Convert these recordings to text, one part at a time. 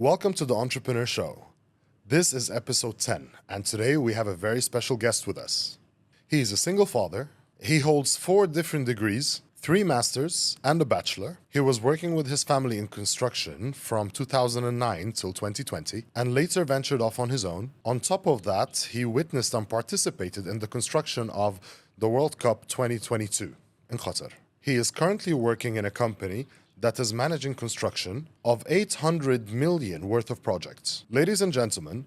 Welcome to the Entrepreneur Show. This is episode 10, and today we have a very special guest with us. He is a single father. He holds 4 different degrees, 3 masters, and a bachelor. He was working with his family in construction from 2009 till 2020, and later ventured off on his own. On top of that, he witnessed and participated in the construction of the World Cup 2022 in Qatar. He is currently working in a company that is managing construction of 800 million worth of projects. Ladies and gentlemen,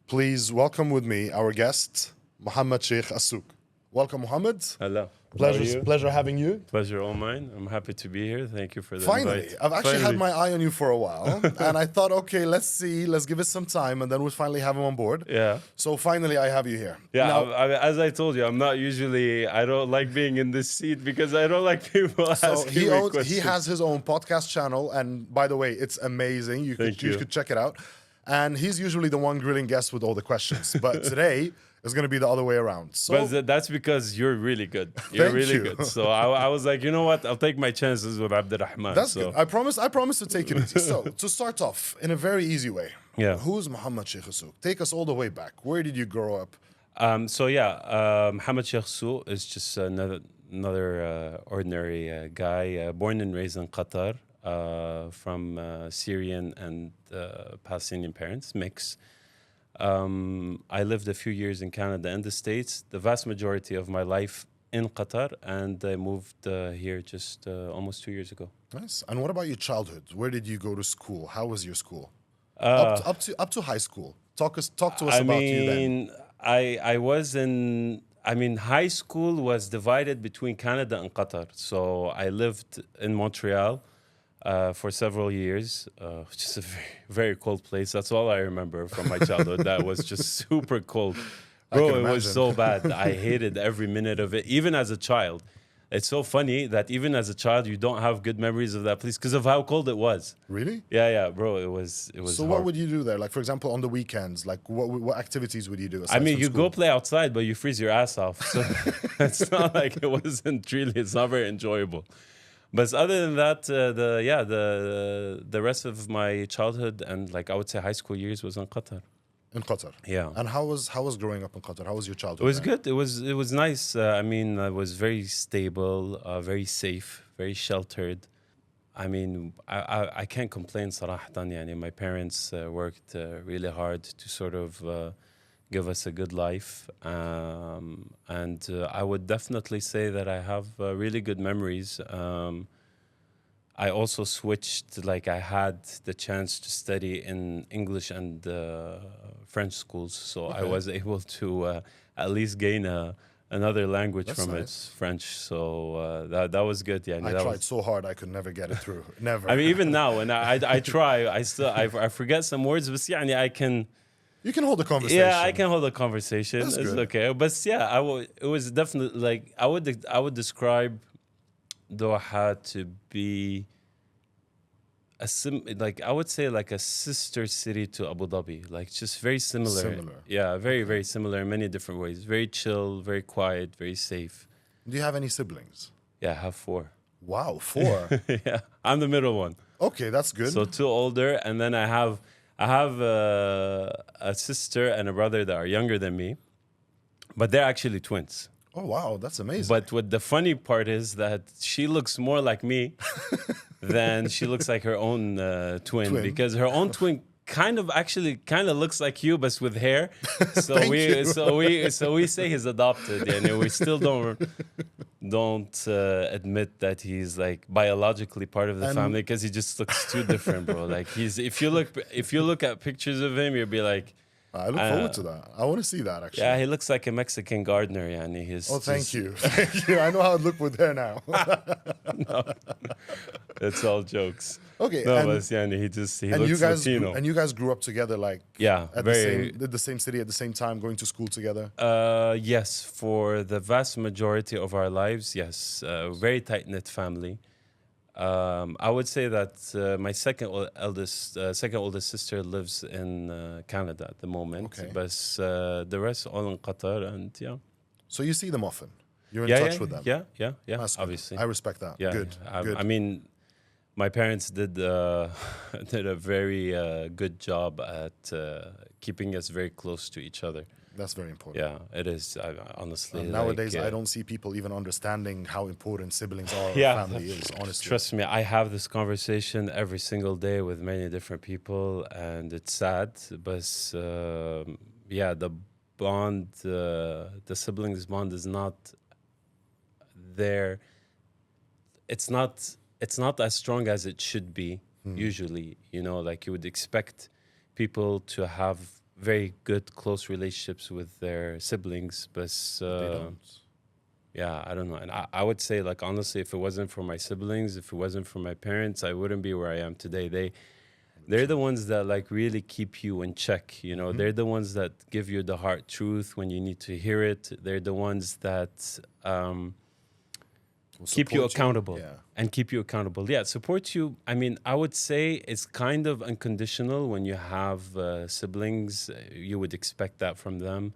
please welcome with me our guest, Mohamed Sheikh Al Souk. Welcome, Mohamed. Hello. Pleasure having you. Pleasure all mine. I'm happy to be here. Thank you for the Finally, invite. I've actually had my eye on you for a while, and I thought, okay, let's give it some time, and then we'll finally have him on board. Yeah. So finally, I have you here. Yeah, Now, as I told you, I don't like being in this seat because I don't like people asking me questions. he has his own podcast channel, and by the way, it's amazing. You could check it out. And he's usually the one grilling guests with all the questions, but today is going to be the other way around. So But that's because you're really good. You're really good. So I was like, you know what? I'll take my chances with Abdurrahman. That's good. I promise to take it easy. So to start off in a very easy way, Yeah. who's Mohamed Sheikh Al Souk? Take us all the way back. Where did you grow up? Mohamed Sheikh Al Souk is just another ordinary guy, born and raised in Qatar, from Syrian and Palestinian parents, mix. I lived a few years in Canada and the States, the vast majority of my life in Qatar, and I moved here just almost 2 years ago. Nice. And what about your childhood? Where did you go to school? How was your school? Up to high school. Talk to us about you then. High school was divided between Canada and Qatar. So I lived in Montreal for several years, which is a very, very cold place. That's all I remember from my childhood. That was just super cold. Bro, it was so bad. I hated every minute of it, even as a child. It's so funny that even as a child, you don't have good memories of that place because of how cold it was. Really? Yeah, bro, it was So hard. what would you do there? Like, for example, on the weekends, like what activities would you do? You go play outside, but you freeze your ass off. So it's not like it's not very enjoyable. But other than that, the rest of my childhood and I would say high school years was in Qatar. In Qatar. Yeah. And how was growing up in Qatar? How was your childhood? It was there? good. It was nice. I was very stable, very safe, very sheltered. I can't complain صراحة. My parents worked really hard to sort of give us a good life. And I would definitely say that I have really good memories. I also switched, I had the chance to study in English and French schools. So Okay. I was able to at least gain another language That's from nice. it, French. So that was good. Yeah, I tried so hard I could never get it through. Never. even now, when I try, I forget some words, but I can. You can hold a conversation. Yeah, I can hold a conversation. That's It's good. okay. But it was definitely I would describe Doha to be I would say a sister city to Abu Dhabi. Just very similar. Similar. Yeah, very, very similar in many different ways. Very chill, very quiet, very safe. Do you have any siblings? Yeah, I have 4. Wow, 4. Yeah, I'm the middle one. Okay, that's good. So 2 older, and then I have a sister and a brother that are younger than me, but they're actually twins. Oh, wow, that's amazing. But what the funny part is that she looks more like me than she looks like her own twin, because her own twin kind of looks like you, but with hair. So we say he's adopted, and we still don't admit that he's biologically part of the family because he just looks too different, bro. If you look at pictures of him, you'll be like. I look forward to that. I want to see that, actually. Yeah, he looks like a Mexican gardener, Thank you. Thank you. I know how it look with hair now. No, it's all jokes. Okay. No, and, but he and looks you guys Latino. and you guys grew up together, did the same city at the same time, going to school together? Yes, for the vast majority of our lives, yes. Very tight-knit family. I would say that my second oldest sister lives in Canada at the moment, Okay. but the rest all in Qatar, and yeah. So you see them often? You're in touch with them? Yeah, That's good. obviously. I respect that. Yeah, Good. yeah. Good. my parents did did a very good job at keeping us very close to each other. That's very important. Yeah, it is. Honestly, Nowadays, I don't see people even understanding how important siblings are or yeah, family is, honestly. trust me, I have this conversation every single day with many different people, and it's sad, but yeah, the bond, the siblings bond is not there. It's not as strong as it should be. Usually, like you would expect people to have very good close relationships with their siblings, but They don't. yeah, I don't know. And I would say, like, honestly, if it wasn't for my siblings, if it wasn't for my parents, I wouldn't be where I am today. They're the ones that, like, really keep you in check. They're the ones that give you the hard truth when you need to hear it. They're the ones that Will keep you support accountable. Yeah. And keep you accountable. Yeah, support you. I mean, I would say it's kind of unconditional when you have siblings. You would expect that from them.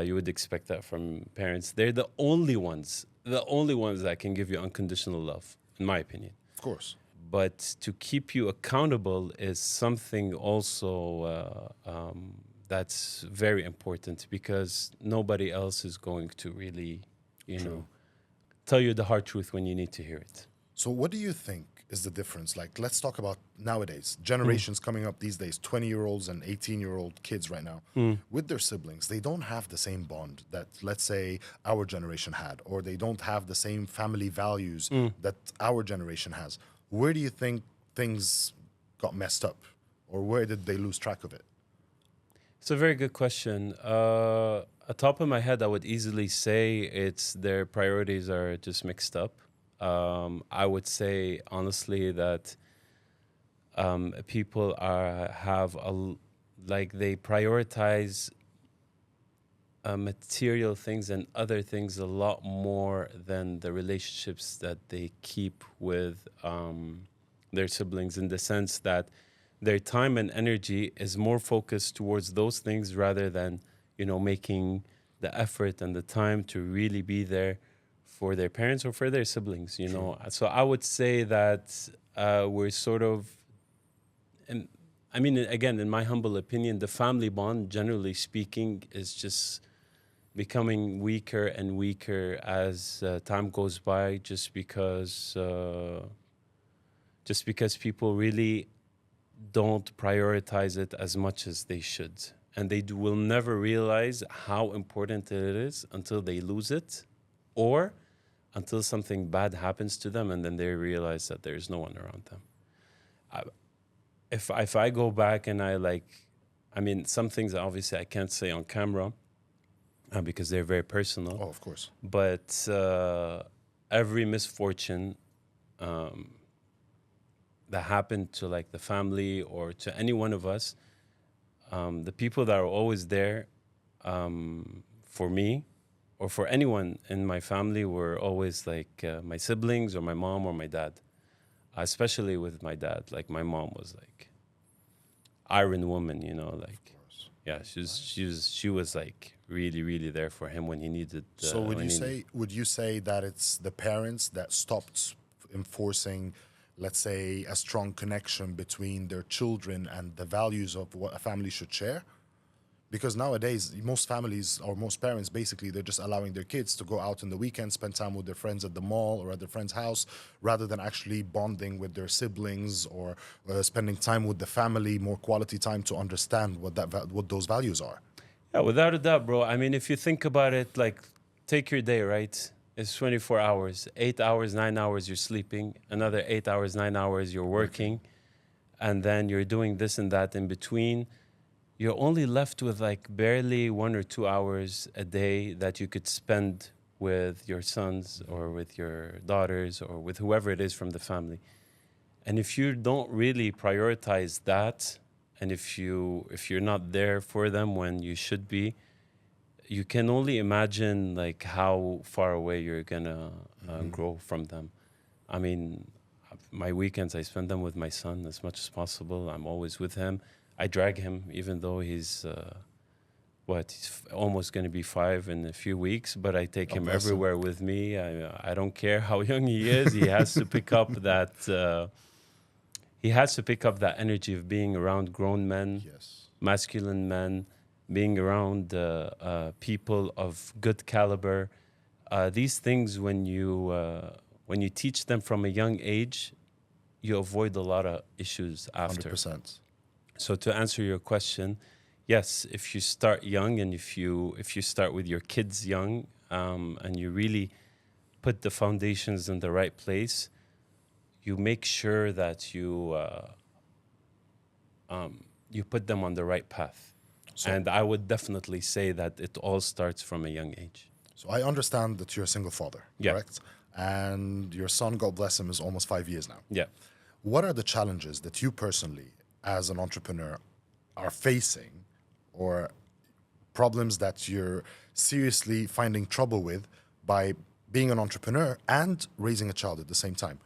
You would expect that from parents. They're the only ones that can give you unconditional love, in my opinion. Of course. But to keep you accountable is something also that's very important, because nobody else is going to really, tell you the hard truth when you need to hear it. So what do you think is the difference? Like, let's talk about nowadays, generations coming up these days, 20-year-olds and 18-year-old kids right now, with their siblings. They don't have the same bond that, let's say, our generation had, or they don't have the same family values that our generation has. Where do you think things got messed up, or where did they lose track of it? It's a very good question. At top of my head, I would easily say it's their priorities are just mixed up. I would say, honestly, that people they prioritize material things and other things a lot more than the relationships that they keep with their siblings, in the sense that their time and energy is more focused towards those things rather than, making the effort and the time to really be there for their parents or for their siblings, So I would say that we're sort of, and I mean, again, in my humble opinion, the family bond, generally speaking, is just becoming weaker and weaker as time goes by, just because people really don't prioritize it as much as they should. And they will never realize how important it is until they lose it, or until something bad happens to them, and then they realize that there's no one around them. If I go back and some things obviously I can't say on camera because they're very personal. Oh, of course. But every misfortune that happened to, like, the family or to any one of us, the people that are always there for me or for anyone in my family were always like my siblings or my mom or my dad. Especially with my dad, like, my mom was like Iron Woman, yeah, she was like really, really there for him when he needed. So would you say that it's the parents that stopped enforcing, let's say, a strong connection between their children and the values of what a family should share? Because nowadays, most families or most parents, basically, they're just allowing their kids to go out in the weekend, spend time with their friends at the mall or at their friend's house, rather than actually bonding with their siblings or spending time with the family, more quality time to understand what those values are. Yeah, without a doubt, bro. I mean, if you think about it, like, take your day, right? It's 24 hours, 8 hours, 9 hours you're sleeping, another 8 hours, 9 hours you're working, and then you're doing this and that in between. You're only left with like barely 1 or 2 hours a day that you could spend with your sons or with your daughters or with whoever it is from the family. And if you don't really prioritize that, and if you're not there for them when you should be, you can only imagine like how far away you're gonna grow from them. I mean, my weekends, I spend them with my son as much as possible. I'm always with him. I drag him, even though he's he's almost going to be 5 in a few weeks, but I take him everywhere with me. I don't care how young he is. He has to pick up that he has to pick up that energy of being around grown men, Yes. masculine men, being around people of good caliber. These things, when you teach them from a young age, you avoid a lot of issues after. 100%. So to answer your question, yes, if you start young and if you start with your kids young, and you really put the foundations in the right place, you make sure that you put them on the right path. So, And I would definitely say that it all starts from a young age. so I understand that you're a single father, Yeah. correct? And your son, God bless him, is almost 5 years now. Yeah. What are the challenges that you personally, as an entrepreneur, are facing, or problems that you're seriously finding trouble with by being an entrepreneur and raising a child at the same time?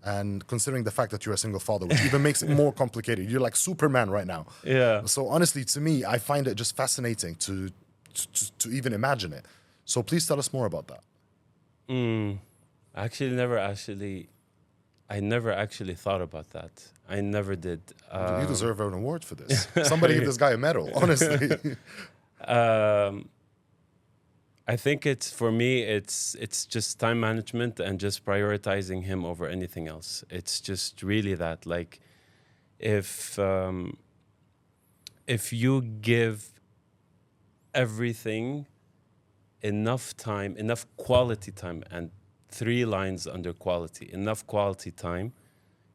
And considering the fact that you're a single father, which even makes it more complicated. You're like Superman right now. Yeah. So honestly, to me, I find it just fascinating to even imagine it. So please tell us more about that. I never actually thought about that. I never did. You deserve an award for this. Somebody give this guy a medal, honestly. I think for me, it's just time management and just prioritizing him over anything else. It's just really that, like, if you give everything enough time, enough quality time, and 3 lines under quality, enough quality time,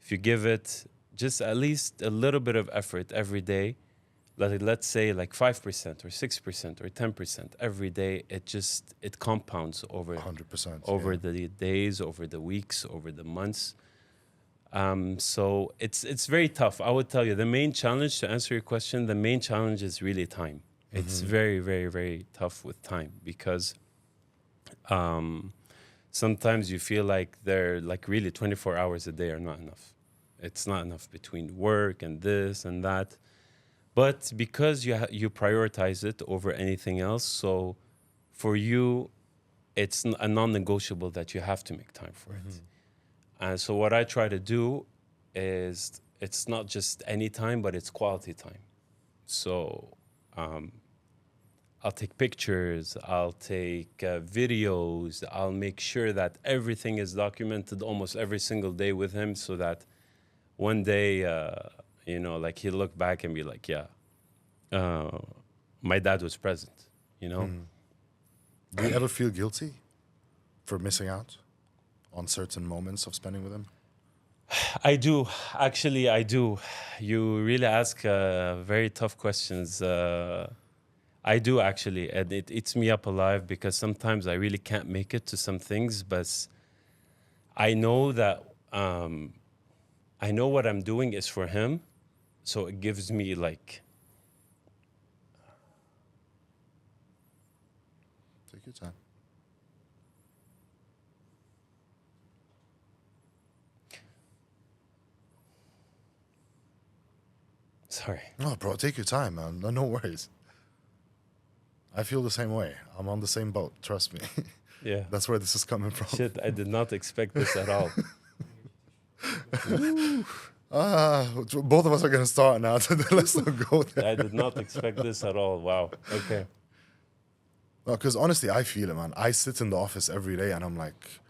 if you give it just at least a little bit of effort every day, let's say like 5% or 6% or 10% every day, it compounds over 100%. over the days, over the weeks, over the months. So it's very tough. I would tell you, the main challenge, to answer your question, the main challenge is really time. It's very, very, very tough with time, because sometimes you feel like they're like really 24 hours a day are not enough. It's not enough between work and this and that. But because you prioritize it over anything else, so for you, it's a non-negotiable that you have to make time for it. And so what I try to do is, it's not just any time, but it's quality time. So I'll take pictures, I'll take videos, I'll make sure that everything is documented almost every single day with him, so that one day, like he'll look back and be like, yeah, my dad was present, Do you ever feel guilty for missing out on certain moments of spending with him? I do. Actually, I do. You really ask very tough questions. I do, actually, and it eats me up alive, because sometimes I really can't make it to some things, but I know that I know what I'm doing is for him, so it gives me like. Take your time. Sorry. No, bro, take your time, man. No worries. I feel the same way. I'm on the same boat. Trust me. Yeah. That's where this is coming from. Shit, I did not expect this at all. Both of us are gonna start now. Let's not go there. I did not expect this at all. Wow. Okay. No, because honestly, I feel it, man. I sit in the office every day and I'm like,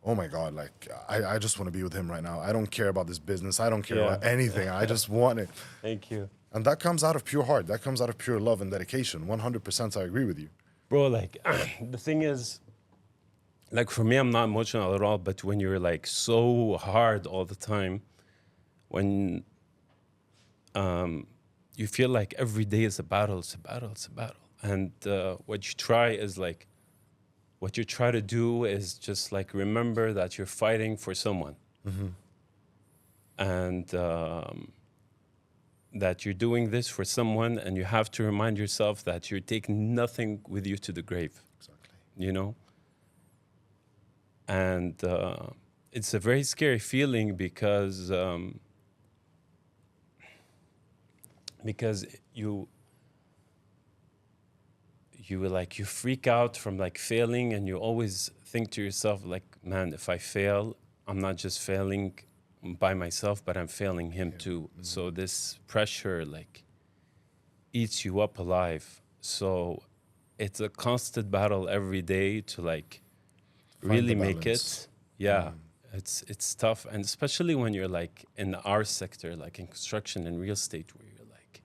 oh my God, like, I just want to be with him right now. I don't care about this business. I don't care Yeah. about anything. I just want it. Thank you. And that comes out of pure heart. That comes out of pure love and dedication. 100% I agree with you. Bro, like, the thing is, like, for me, I'm not emotional at all, but when you're like so hard all the time, when you feel like every day is a battle, it's a battle, it's a battle. And what you try to do is just like remember that you're fighting for someone. And that you're doing this for someone, and you have to remind yourself that you're taking nothing with you to the grave. Exactly. And it's a very scary feeling, because you freak out from like failing, and you always think to yourself like, man, if I fail, I'm not just failing by myself, but I'm failing him too. So this pressure like eats you up alive. So it's a constant battle every day to like Find the really make balance. it. Yeah. It's tough, and especially when you're like in our sector, like in construction and real estate, where you're like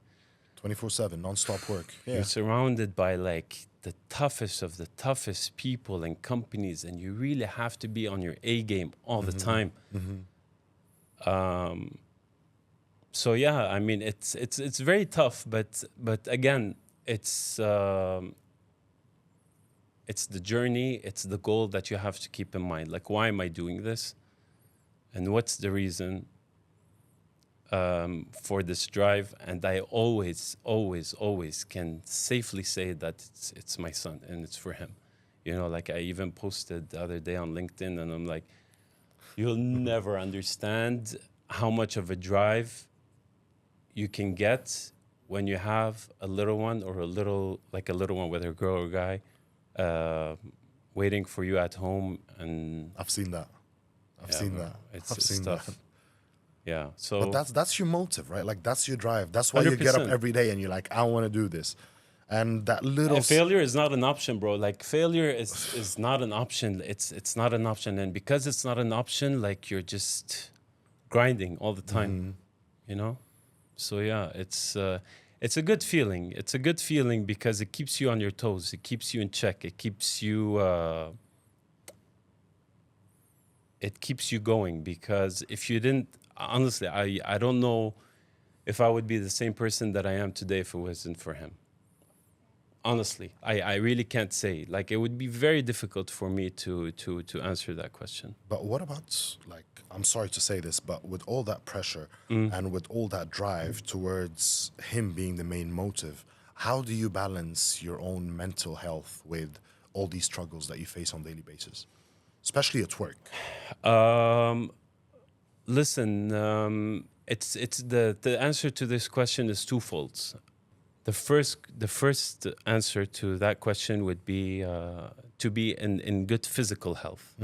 24/7, non-stop work. Yeah. you're surrounded by like the toughest of the toughest people and companies, and you really have to be on your A game all the time. So yeah, I mean it's very tough, but again, it's the journey, it's the goal that you have to keep in mind. Like, why am I doing this? And what's the reason for this drive? And I always can safely say that it's my son and it's for him. You know, like I even posted the other day on LinkedIn, and I'm like, you'll never understand how much of a drive you can get when you have a little one, or a little one, whether a girl or a guy, waiting for you at home. And I've seen that. I've yeah, seen bro, that. It's I've seen tough. that. Yeah. So But that's your motive, right? Like that's your drive. That's why you get up 100%. every day and you're like, I want to do this. And that little And failure is not an option, bro. Like failure is not an option. It's not an option, and because it's not an option, like you're just grinding all the time, you know. So yeah, it's a good feeling. It's a good feeling because it keeps you on your toes. It keeps you in check. It keeps you going. Because if you didn't, honestly, I don't know if I would be the same person that I am today if it wasn't for him. Honestly, I really can't say. Like, it would be very difficult for me to answer that question. But what about, like, I'm sorry to say this, but with all that pressure and with all that drive towards him being the main motive, how do you balance your own mental health with all these struggles that you face on a daily basis, especially at work? Listen, it's the answer to this question is twofold. The first answer to that question would be to be in good physical health.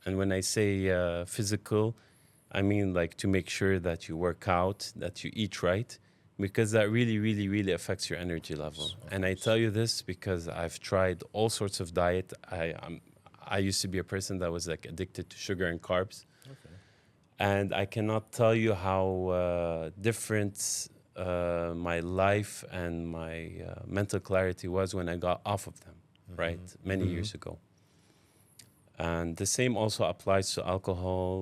And when I say physical, I mean like to make sure that you work out, that you eat right, because that really affects your energy level. And I tell you this because I've tried all sorts of diet. I used to be a person that was like addicted to sugar and carbs. And I cannot tell you how different my life and my mental clarity was when I got off of them, right? Many years ago. And the same also applies to alcohol,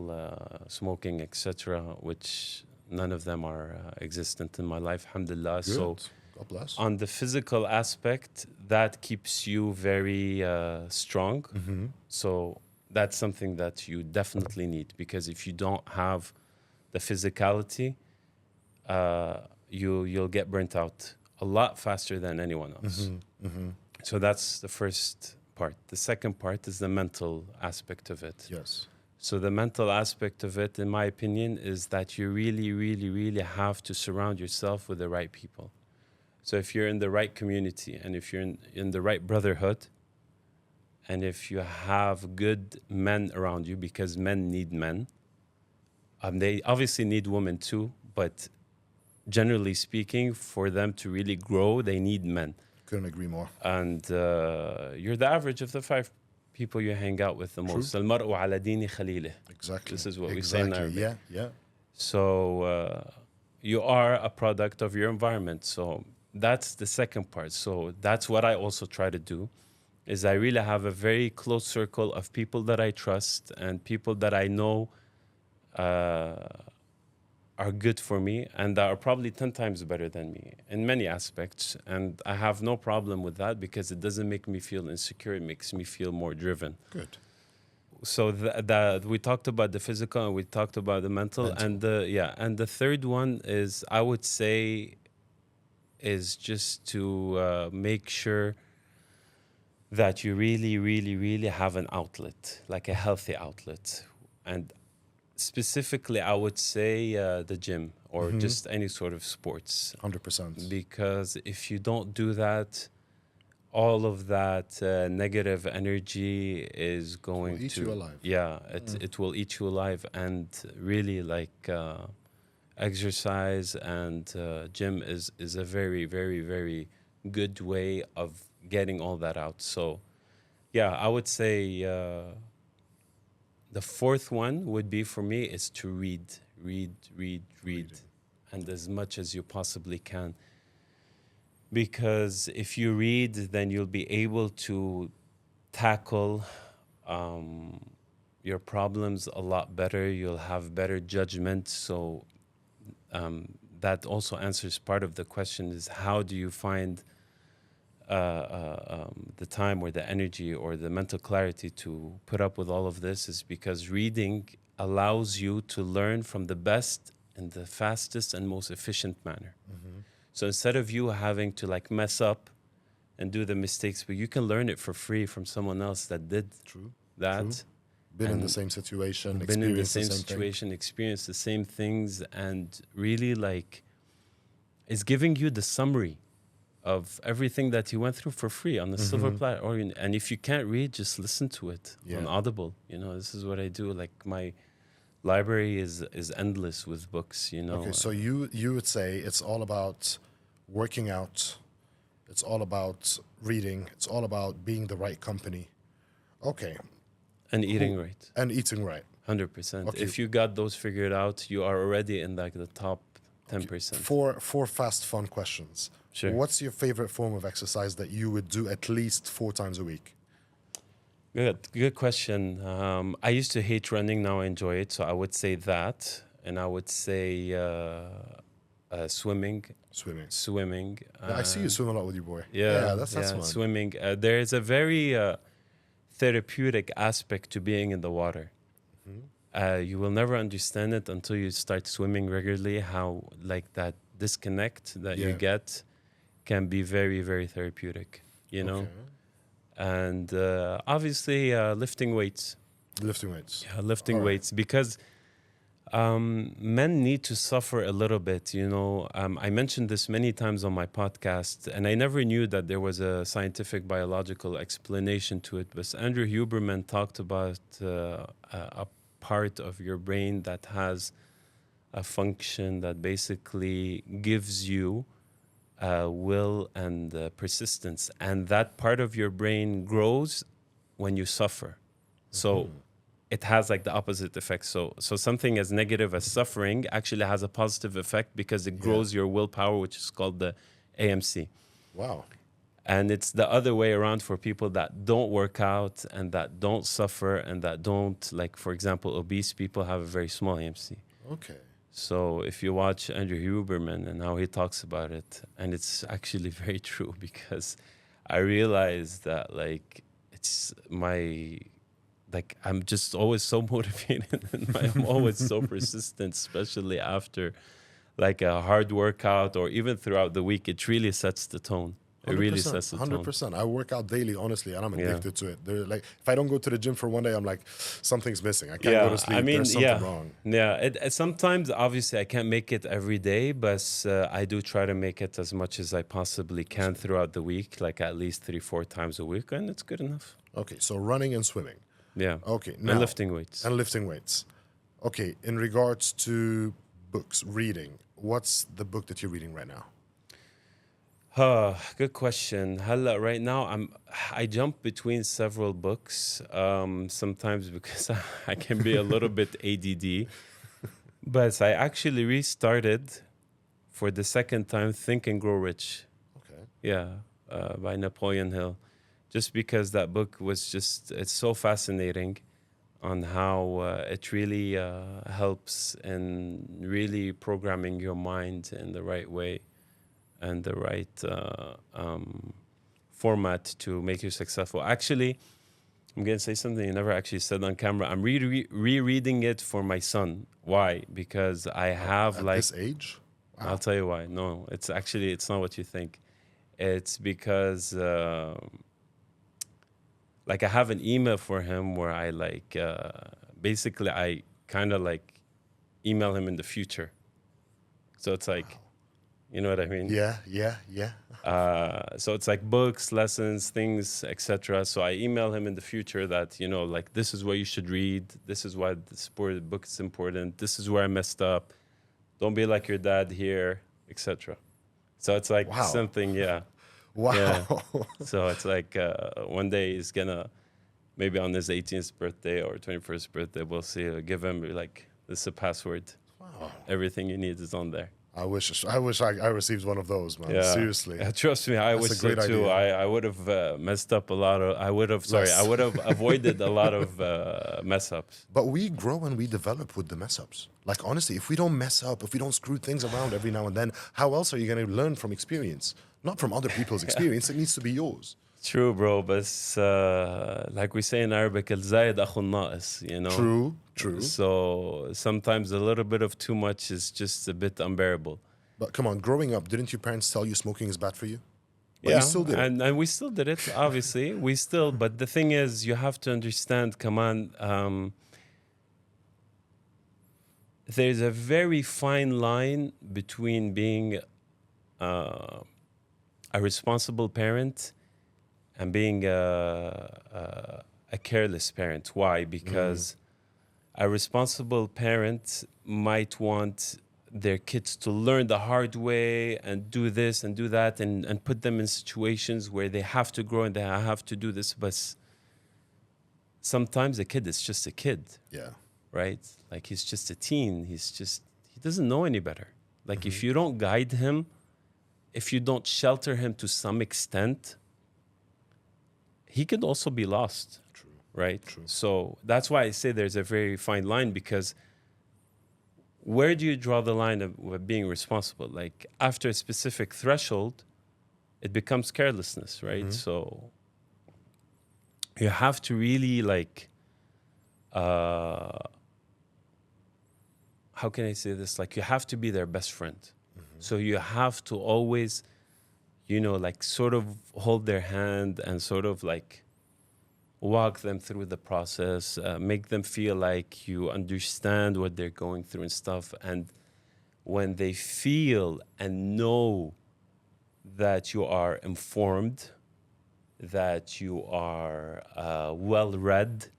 smoking, etc., which none of them are existent in my life, alhamdulillah. Good. So God bless. on the physical aspect, that keeps you very strong. So that's something that you definitely need, because if you don't have the physicality, you'll get burnt out a lot faster than anyone else. So that's the first part. The second part is the mental aspect of it. Yes. So the mental aspect of it, in my opinion, is that you really have to surround yourself with the right people. So if you're in the right community, and if you're in the right brotherhood, and if you have good men around you, because men need men, they obviously need women too, but generally speaking, for them to really grow, they need men. Couldn't agree more. And you're the average of the 5 people you hang out with the most. المرء على دين خليله. Exactly. This is what we say in Arabic. Yeah. So you are a product of your environment. So that's the second part. So that's what I also try to do, is I really have a very close circle of people that I trust and people that I know are good for me and that are probably 10 times better than me in many aspects. And I have no problem with that, because it doesn't make me feel insecure. It makes me feel more driven. Good. So that we talked about the physical and we talked about the mental. And the third one is, I would say, is just to make sure that you really have an outlet, like a healthy outlet. And specifically, I would say the gym, or just any sort of sports. 100%. Because if you don't do that, all of that negative energy is going eat to you alive. yeah, it will eat you alive. And really, like, exercise and gym is a very, very, very good way of getting all that out. So yeah, I would say the fourth one would be for me is to read, Reading. and as much as you possibly can. Because if you read, then you'll be able to tackle your problems a lot better. You'll have better judgment. So that also answers part of the question: is how do you find the time or the energy or the mental clarity to put up with all of this? Is because reading allows you to learn from the best in the fastest and most efficient manner. So instead of you having to like mess up and do the mistakes, but you can learn it for free from someone else that did True. that. True. Been in the And same situation, been in the experienced the same same thing. situation, experienced the same things, and really like is giving you the summary of everything that you went through for free on the silver platter. And if you can't read, just listen to it on Yeah. Audible. You know, this is what I do. Like my library is endless with books. You know, Okay, so you would say it's all about working out, it's all about reading, it's all about being the right company. Okay, and eating right. and eating right. 100%. Okay. If you got those figured out, you are already in like the top 10%. Four fast fun questions. Sure. What's your favorite form of exercise that you would do at least 4 times a week? Good question. I used to hate running. Now I enjoy it. So I would say that, and I would say swimming. Swimming. Swimming. I see you swim a lot with your boy. Yeah, that's fun. swimming. There is a very therapeutic aspect to being in the water. You will never understand it until you start swimming regularly. How like that disconnect that you Yeah. get can be very, very therapeutic. You know. Okay. And obviously lifting weights. Lifting weights. Yeah, lifting All right. weights, because men need to suffer a little bit. You know, I mentioned this many times on my podcast, and I never knew that there was a scientific biological explanation to it. But Andrew Huberman talked about a part of your brain that has a function that basically gives you will and persistence, and that part of your brain grows when you suffer. So it has like the opposite effect. So something as negative as suffering actually has a positive effect because it grows your willpower, which is called the AMC. Wow. And it's the other way around for people that don't work out and that don't suffer and that don't, like, for example, obese people have a very small AMC. Okay. So if you watch Andrew Huberman and how he talks about it, and it's actually very true, because I realized that like it's my, like I'm just always so motivated and I'm always so persistent, especially after like a hard workout or even throughout the week. It really sets the tone. It really sets the tone. 100%. I work out daily, honestly, and I'm Yeah. addicted to it. They're like, if I don't go to the gym for one day, I'm like, something's missing. I can't go to sleep. I mean, There's something wrong. Yeah, sometimes obviously I can't make it every day, but I do try to make it as much as I possibly can throughout the week, like at least 3-4 times a week, and it's good enough. Okay, so running and swimming. Yeah. Okay, now And lifting weights. and lifting weights. Okay, in regards to books, reading, what's the book that you're reading right now? Good question. Hala, right now I jump between several books. Sometimes because I can be a little bit ADD, but I actually restarted for the second time Think and Grow Rich. Okay. Yeah, by Napoleon Hill, just because that book was it's so fascinating on how it really helps in really programming your mind in the right way and the right format to make you successful. Actually, I'm going to say something you never actually said on camera. I'm rereading it for my son. Why? Because I have At like... this age? Wow. I'll tell you why. No, it's not what you think. It's because like I have an email for him where I like basically I kind of like email him in the future. So it's like, You know what I mean? Yeah. So it's like books, lessons, things, etc. So I email him in the future that, you know, like, this is what you should read. This is why the book is important. This is where I messed up. Don't be like your dad here, etc. So it's like Wow. something, yeah. Wow. Yeah. So it's like one day he's gonna, maybe on his 18th birthday or 21st birthday, we'll see. Give him like, this is a password. Wow. Everything you need is on there. I wish I received one of those, man. Yeah. Seriously. Yeah, trust me, I That's wish a so great too. idea. I would have messed up a lot of. I would have. Sorry, I Less. would have avoided a lot of mess ups. But we grow and we develop with the mess ups. Like, honestly, if we don't mess up, if we don't screw things around every now and then, how else are you going to learn from experience? Not from other people's experience. It needs to be yours. True, bro. But like we say in Arabic, الزايد أخو الناقص, you know. True. So sometimes a little bit of too much is just a bit unbearable. But come on, growing up, didn't your parents tell you smoking is bad for you? But Yeah, you still did it. and we still did it. Obviously, we still. But the thing is, you have to understand. Come on. There's a very fine line between being a responsible parent and being a careless parent. Why? Because a responsible parent might want their kids to learn the hard way and do this and do that and put them in situations where they have to grow and they have to do this. But sometimes a kid is just a kid. Yeah. Right? Like, he's just a teen. He doesn't know any better. Like, if you don't guide him, if you don't shelter him to some extent, he could also be lost. True. Right? True. So that's why I say there's a very fine line, because where do you draw the line of being responsible? Like, after a specific threshold, it becomes carelessness, right? So you have to really, like, how can I say this? Like, you have to be their best friend. So you have to always, you know, like, sort of hold their hand and sort of like walk them through the process, make them feel like you understand what they're going through and stuff. And when they feel and know that you are informed, that you are well-read,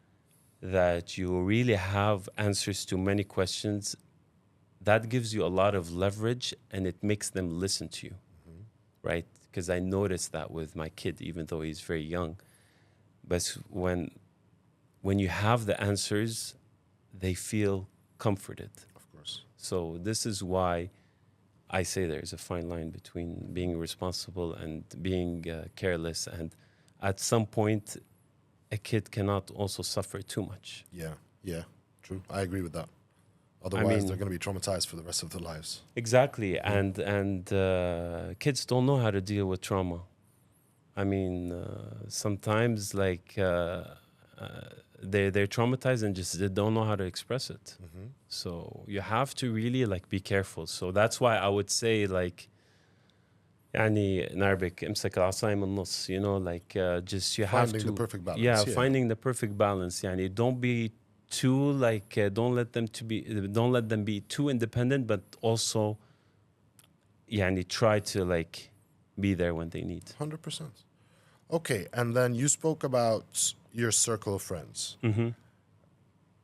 that you really have answers to many questions, that gives you a lot of leverage and it makes them listen to you, right? Because I noticed that with my kid, even though he's very young. But when you have the answers, they feel comforted. Of course. So this is why I say there's a fine line between being responsible and being careless. And at some point, a kid cannot also suffer too much. Yeah. True. I agree with that. Otherwise, they're going to be traumatized for the rest of their lives. Exactly. And kids don't know how to deal with trauma. I mean, sometimes, like, they're traumatized and just they don't know how to express it. So you have to really, like, be careful. So that's why I would say, like, يعني in Arabic, امسك العصاية من النص, you know, like, just you have to Finding the perfect balance. Yeah, finding the perfect balance. يعني don't be too, like, don't let them be too independent, but also يعني try to, like, be there when they need. 100%. Okay, and then you spoke about your circle of friends.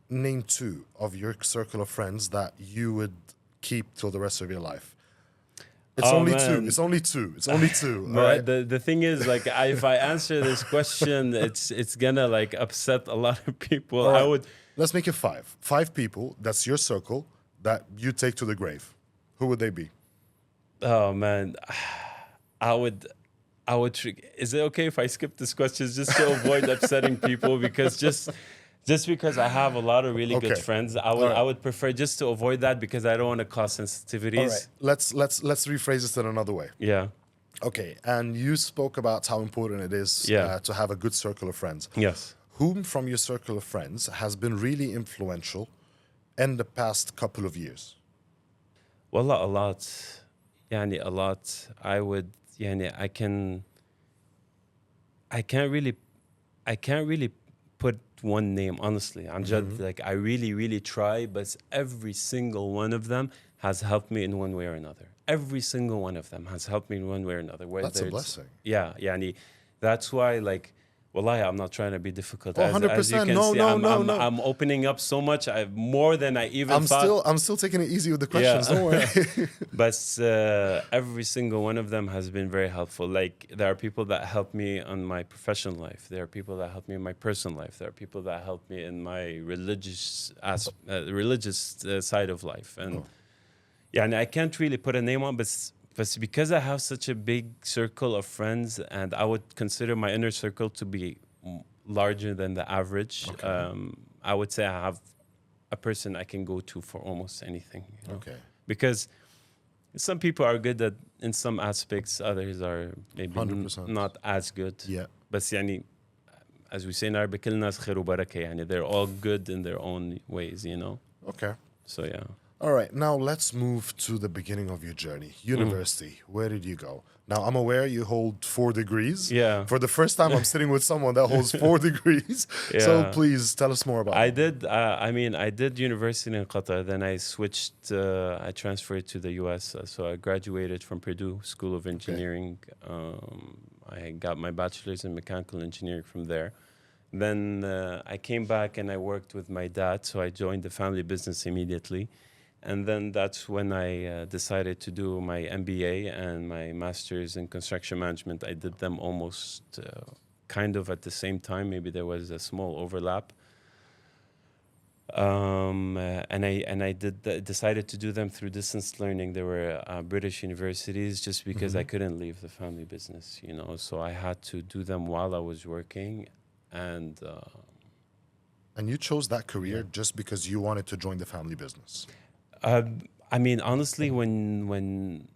Name 2 of your circle of friends that you would keep till the rest of your life. It's only man. 2. It's only 2. It's only 2. But all right? the thing is, like, if I answer this question, it's gonna, like, upset a lot of people. All right, I would. Let's make it 5. 5 people, that's your circle, that you take to the grave. Who would they be? Oh man, I would. Is it okay if I skip this question just to avoid upsetting people? Because just because I have a lot of really good Okay. friends, right. I would prefer just to avoid that, because I don't want to cause sensitivities. All right, let's rephrase this in another way. Yeah. Okay, and you spoke about how important it is to have a good circle of friends. Yes. Whom from your circle of friends has been really influential in the past couple of years? Well, a lot. يعني a lot. I would. يعني I can't really put one name, honestly. I'm just like, I really try, but every single one of them has helped me in one way or another. every single one of them has helped me in one way or another. Whether That's a it's, blessing. yeah, yani, that's why, like, wallahi, I'm not trying to be difficult. Oh, As you 100%. can No, see, no, no, no. I'm opening up so much. More than I even thought. I'm still taking it easy with the questions. Don't worry. But every single one of them has been very helpful. Like, there are people that help me on my professional life. There are people that help me in my personal life. There are people that help me in my religious side of life. And yeah, and I can't really put a name on, but because I have such a big circle of friends, and I would consider my inner circle to be larger than the average. I would say I have a person I can go to for almost anything. You know? Okay. Because some people are good at in some aspects, others are maybe 100%. not as good. Yeah. بس يعني, as we say in Arabic, كل الناس خير وبركة. يعني they're all good in their own ways, you know. Okay. So yeah. All right, now let's move to the beginning of your journey. University, where did you go? Now, I'm aware you hold 4 degrees. Yeah. For the first time, I'm sitting with someone that holds 4 degrees. So Yeah. please tell us more about I it. did. I did university in Qatar. Then I switched. I transferred to the U.S. So I graduated from Purdue School of Engineering. I got my bachelor's in mechanical engineering from there. Then I came back and I worked with my dad. So I joined the family business immediately. And then that's when I decided to do my MBA and my master's in construction management. I did them almost kind of at the same time. Maybe there was a small overlap. And I decided to do them through distance learning. There were British universities, just because I couldn't leave the family business, you know. So I had to do them while I was working, and you chose that career just because you wanted to join the family business. I mean, honestly, when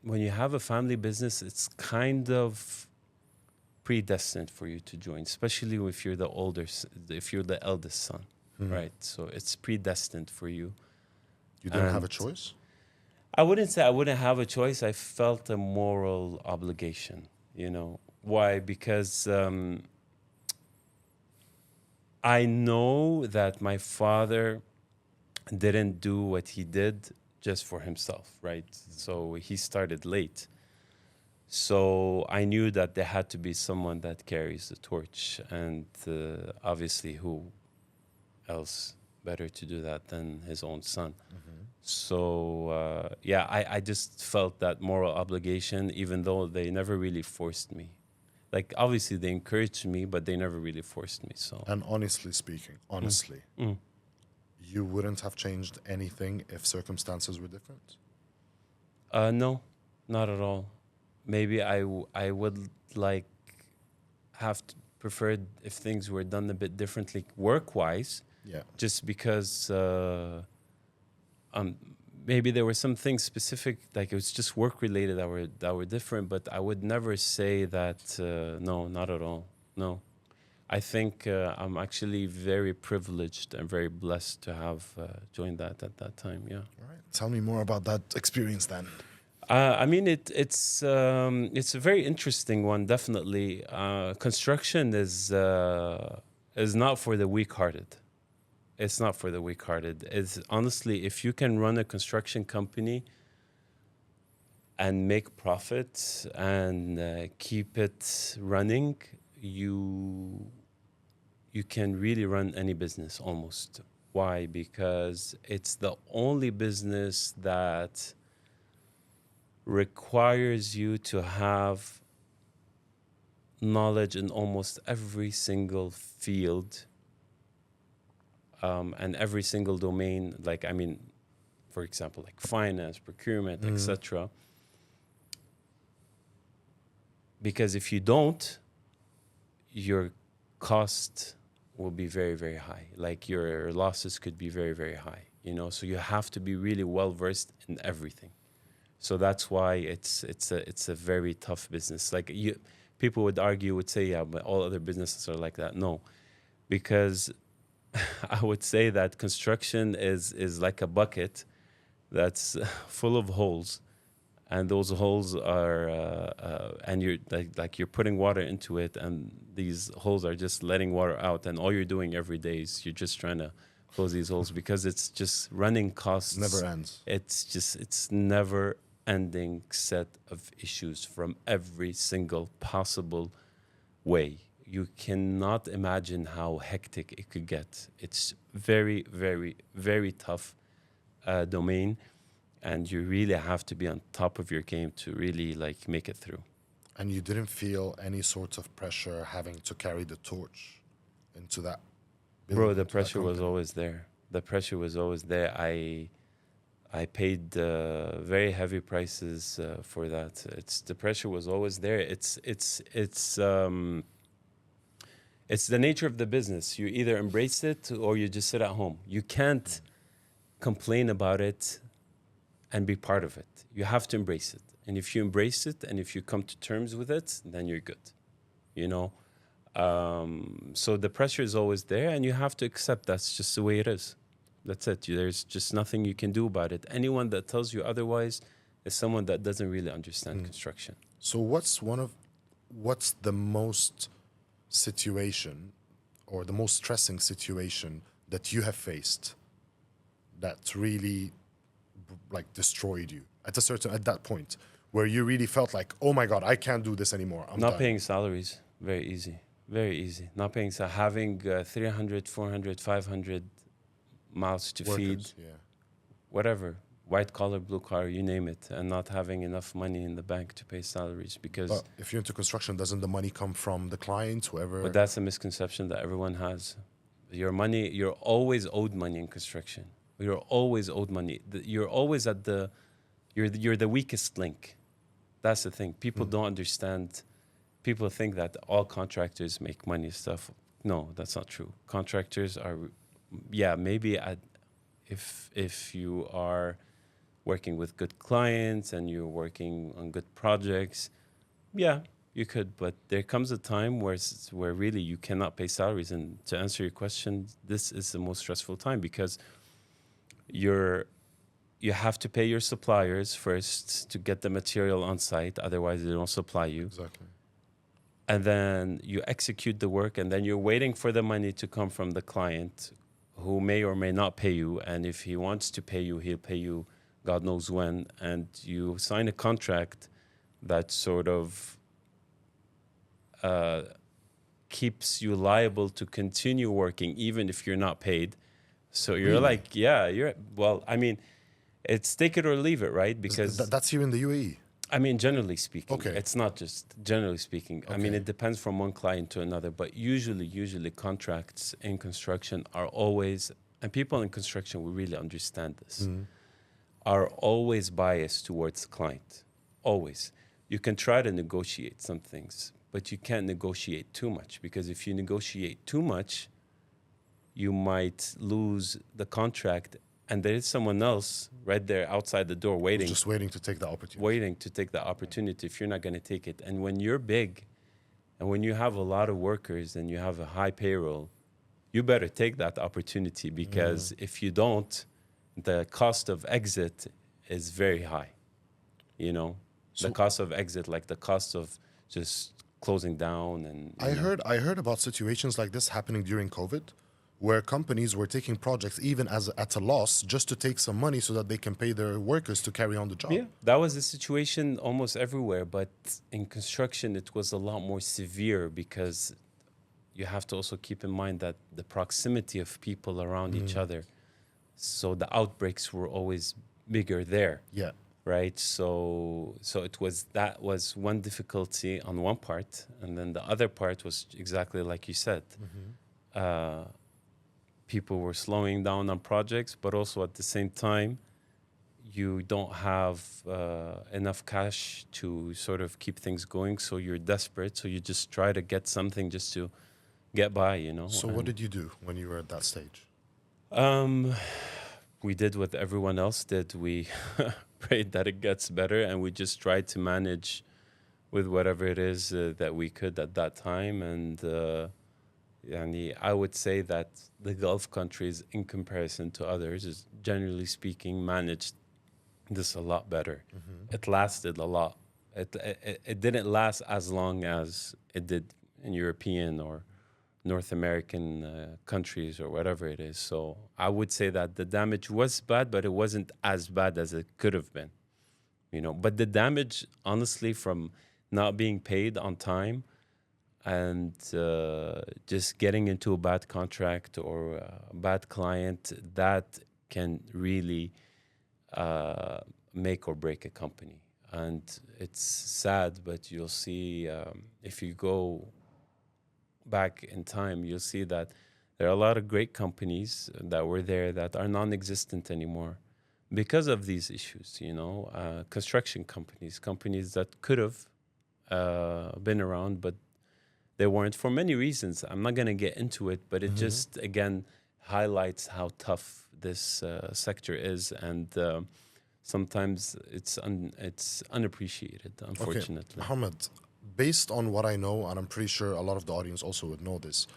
you have a family business, it's kind of predestined for you to join, especially if you're if you're the eldest son, right? So it's predestined for you. You didn't have a choice? I wouldn't say I wouldn't have a choice. I felt a moral obligation, you know. Why? Because I know that my father didn't do what he did just for himself, right? So he started late. So I knew that there had to be someone that carries the torch, and obviously who else better to do that than his own son. So yeah, I just felt that moral obligation, even though they never really forced me. Like, obviously they encouraged me, but they never really forced me. So, And honestly speaking, you wouldn't have changed anything if circumstances were different? no, not at all. Maybe I would like have preferred if things were done a bit differently work-wise. Yeah. Just because maybe there were some things specific, like it was just work-related that were different. But I would never say that. No, not at all. No. I think I'm actually very privileged and very blessed to have joined that at that time. Yeah. All right. Tell me more about that experience then. I mean, it's a very interesting one. Definitely, construction is not for the weak-hearted. It's not for the weak-hearted. It's honestly, if you can run a construction company and make profit and keep it running, you can really run any business almost. Why? Because it's the only business that requires you to have knowledge in almost every single field and every single domain. Like, I mean, for example, like finance, procurement, etc. Because if you don't, your cost will be very, very high. Like, your losses could be very, very high, you know. So you have to be really well versed in everything. So that's why it's a very tough business. Like, people would say, yeah, but all other businesses are like that. No, because I would say that construction is like a bucket that's full of holes, and those holes are and you're like you're putting water into it, and these holes are just letting water out, and all you're doing every day is you're just trying to close these holes because it's just running costs. Never ends. It's never ending set of issues from every single possible way. You cannot imagine how hectic it could get. It's very, very, very tough domain, and you really have to be on top of your game to really like make it through. And you didn't feel any sort of pressure having to carry the torch into that. Bro, into the that pressure was company? always there. The pressure was always there. I paid very heavy prices for that. The pressure was always there. It's the nature of the business. You either embrace it or you just sit at home. You can't complain about it and be part of it. You have to embrace it. And if you embrace it and if you come to terms with it, then you're good. You know? So the pressure is always there, and you have to accept that's just the way it is. That's it. There's just nothing you can do about it. Anyone that tells you otherwise is someone that doesn't really understand construction. So what's the most situation or the most stressing situation that you have faced that really like destroyed you at that point where you really felt like, oh my God, I can't do this anymore. I'm Not done. paying salaries, very easy. Very easy. Not paying having 300, 400, 500 mouths to feed, Workers, yeah. whatever, white collar, blue collar, you name it, and not having enough money in the bank to pay salaries because. But if you're into construction, doesn't the money come from the client, whoever? But that's a misconception that everyone has. Your money, you're always owed money in construction. You're always owed money. You're always at the, you're the weakest link. That's the thing. People don't understand. People think that all contractors make money stuff. No, that's not true. Contractors are, yeah, maybe if you are working with good clients and you're working on good projects, yeah, you could. But there comes a time where really you cannot pay salaries. And to answer your question, this is the most stressful time because you have to pay your suppliers first to get the material on site. Otherwise, they don't supply you. Exactly. And then you execute the work, and then you're waiting for the money to come from the client who may or may not pay you. And if he wants to pay you, he'll pay you God knows when. And you sign a contract that sort of keeps you liable to continue working even if you're not paid. So you're Really? like, yeah, well, I mean, it's take it or leave it, right? Because That's here in the UAE. I mean, generally speaking, Okay. it's not just generally speaking. I mean, Okay. it depends from one client to another, but usually contracts in construction are always, and people in construction will really understand this, are always biased towards the client. Always. You can try to negotiate some things, but you can't negotiate too much because if you negotiate too much, you might lose the contract. And there is someone else right there outside the door waiting. Just waiting to take the opportunity. Waiting to take the opportunity if you're not going to take it. And when you're big and when you have a lot of workers and you have a high payroll, you better take that opportunity because if you don't, the cost of exit is very high. You know, the cost of exit, like the cost of just closing down. And I heard about situations like this happening during COVID, where companies were taking projects even at a loss just to take some money so that they can pay their workers to carry on the job. Yeah, that was the situation almost everywhere. But in construction, it was a lot more severe because you have to also keep in mind that the proximity of people around each other. So the outbreaks were always bigger there. Yeah. Right. So that was one difficulty on one part. And then the other part was exactly like you said. People were slowing down on projects, but also at the same time, you don't have enough cash to sort of keep things going. So you're desperate. So you just try to get something just to get by, you know. So what did you do when you were at that stage? We did what everyone else did. We prayed that it gets better, and we just tried to manage with whatever it is that we could at that time. And I would say that the Gulf countries, in comparison to others, is generally speaking managed this a lot better. It lasted a lot. It didn't last as long as it did in European or North American countries or whatever it is. So I would say that the damage was bad, but it wasn't as bad as it could have been. But the damage, honestly, from not being paid on time and just getting into a bad contract or a bad client, that can really make or break a company. And it's sad, but you'll see if you go back in time, you'll see that there are a lot of great companies that were there that are non-existent anymore because of these issues. Construction companies that could have been around, but they weren't for many reasons. I'm not going to get into it, but it just, again, highlights how tough this sector is, and sometimes it's unappreciated, unfortunately. Okay, Mohammed, based on what I know, and I'm pretty sure a lot of the audience also would know this,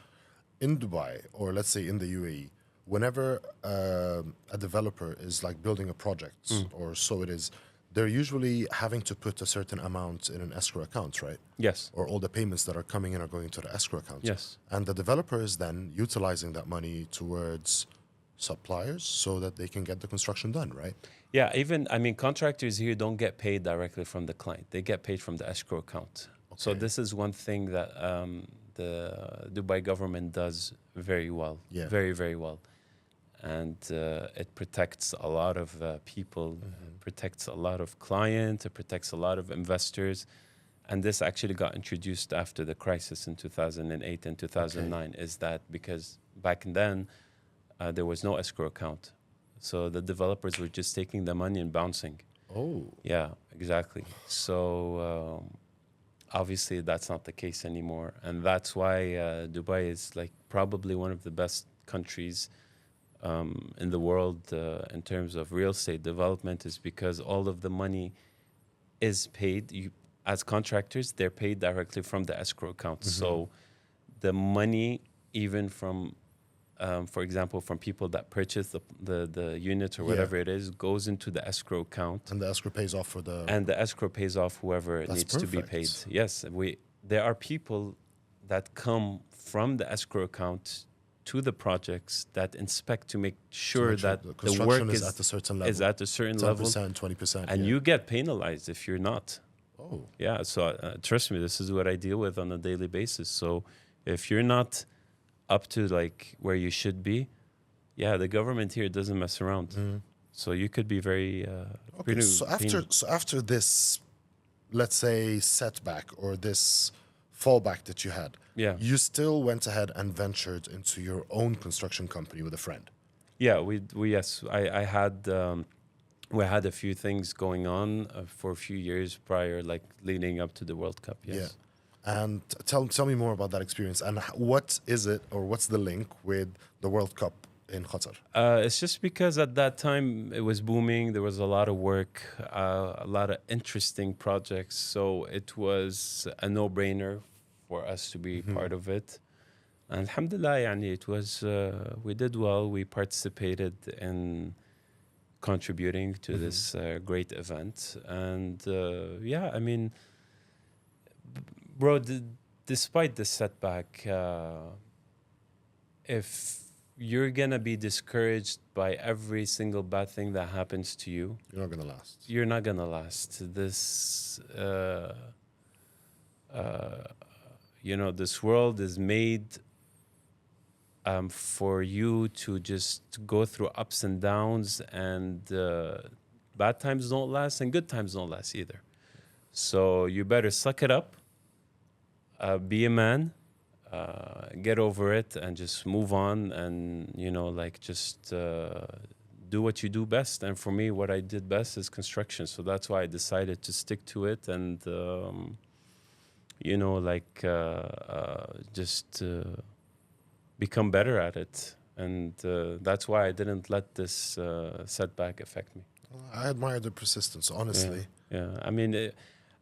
in Dubai, or let's say in the UAE, whenever a developer is like building a project, or so it is, they're usually having to put a certain amount in an escrow account, right? Yes. Or all the payments that are coming in are going to the escrow account. Yes. And the developer is then utilizing that money towards suppliers so that they can get the construction done, right? Yeah, contractors here don't get paid directly from the client. They get paid from the escrow account. Okay. So this is one thing that the Dubai government does very well, very, very well. And it protects a lot of people, protects a lot of clients, it protects a lot of investors. And this actually got introduced after the crisis in 2008 and 2009, is that because back then there was no escrow account. So the developers were just taking the money and bouncing. Oh. Yeah, exactly. So obviously that's not the case anymore. And that's why Dubai is like probably one of the best countries in the world in terms of real estate development, is because all of the money is paid. As contractors, they're paid directly from the escrow account. So the money, even from, for example, from people that purchase the unit or whatever it is, goes into the escrow account. And the escrow pays off for the... And the escrow pays off whoever needs to be paid. Yes, there are people that come from the escrow account to the projects that inspect to make sure that the work is at a certain level. Is at a certain 10%, level. 20%. And you get penalized if you're not. Oh. Yeah, so trust me, this is what I deal with on a daily basis. So if you're not up to like where you should be, the government here doesn't mess around. So you could be very... okay, so after this, let's say, setback or this fallback that you had, you still went ahead and ventured into your own construction company with a friend. Yeah, I had we had a few things going on for a few years prior, like leading up to the World Cup. Yes. Yeah, and tell me more about that experience, and what is it, or what's the link with the World Cup in Qatar? It's just because at that time it was booming. There was a lot of work, a lot of interesting projects. So it was a no-brainer for us to be part of it. And alhamdulillah, it was, we did well. We participated in contributing to this great event. And bro, despite the setback, if you're gonna be discouraged by every single bad thing that happens to you, you're not gonna last. You're not gonna last. This, this world is made for you to just go through ups and downs, and bad times don't last, and good times don't last either. So you better suck it up, be a man. Get over it and just move on, and just do what you do best. And for me, what I did best is construction, so that's why I decided to stick to it and just become better at it. And that's why I didn't let this setback affect me. I admire the persistence, honestly. Yeah.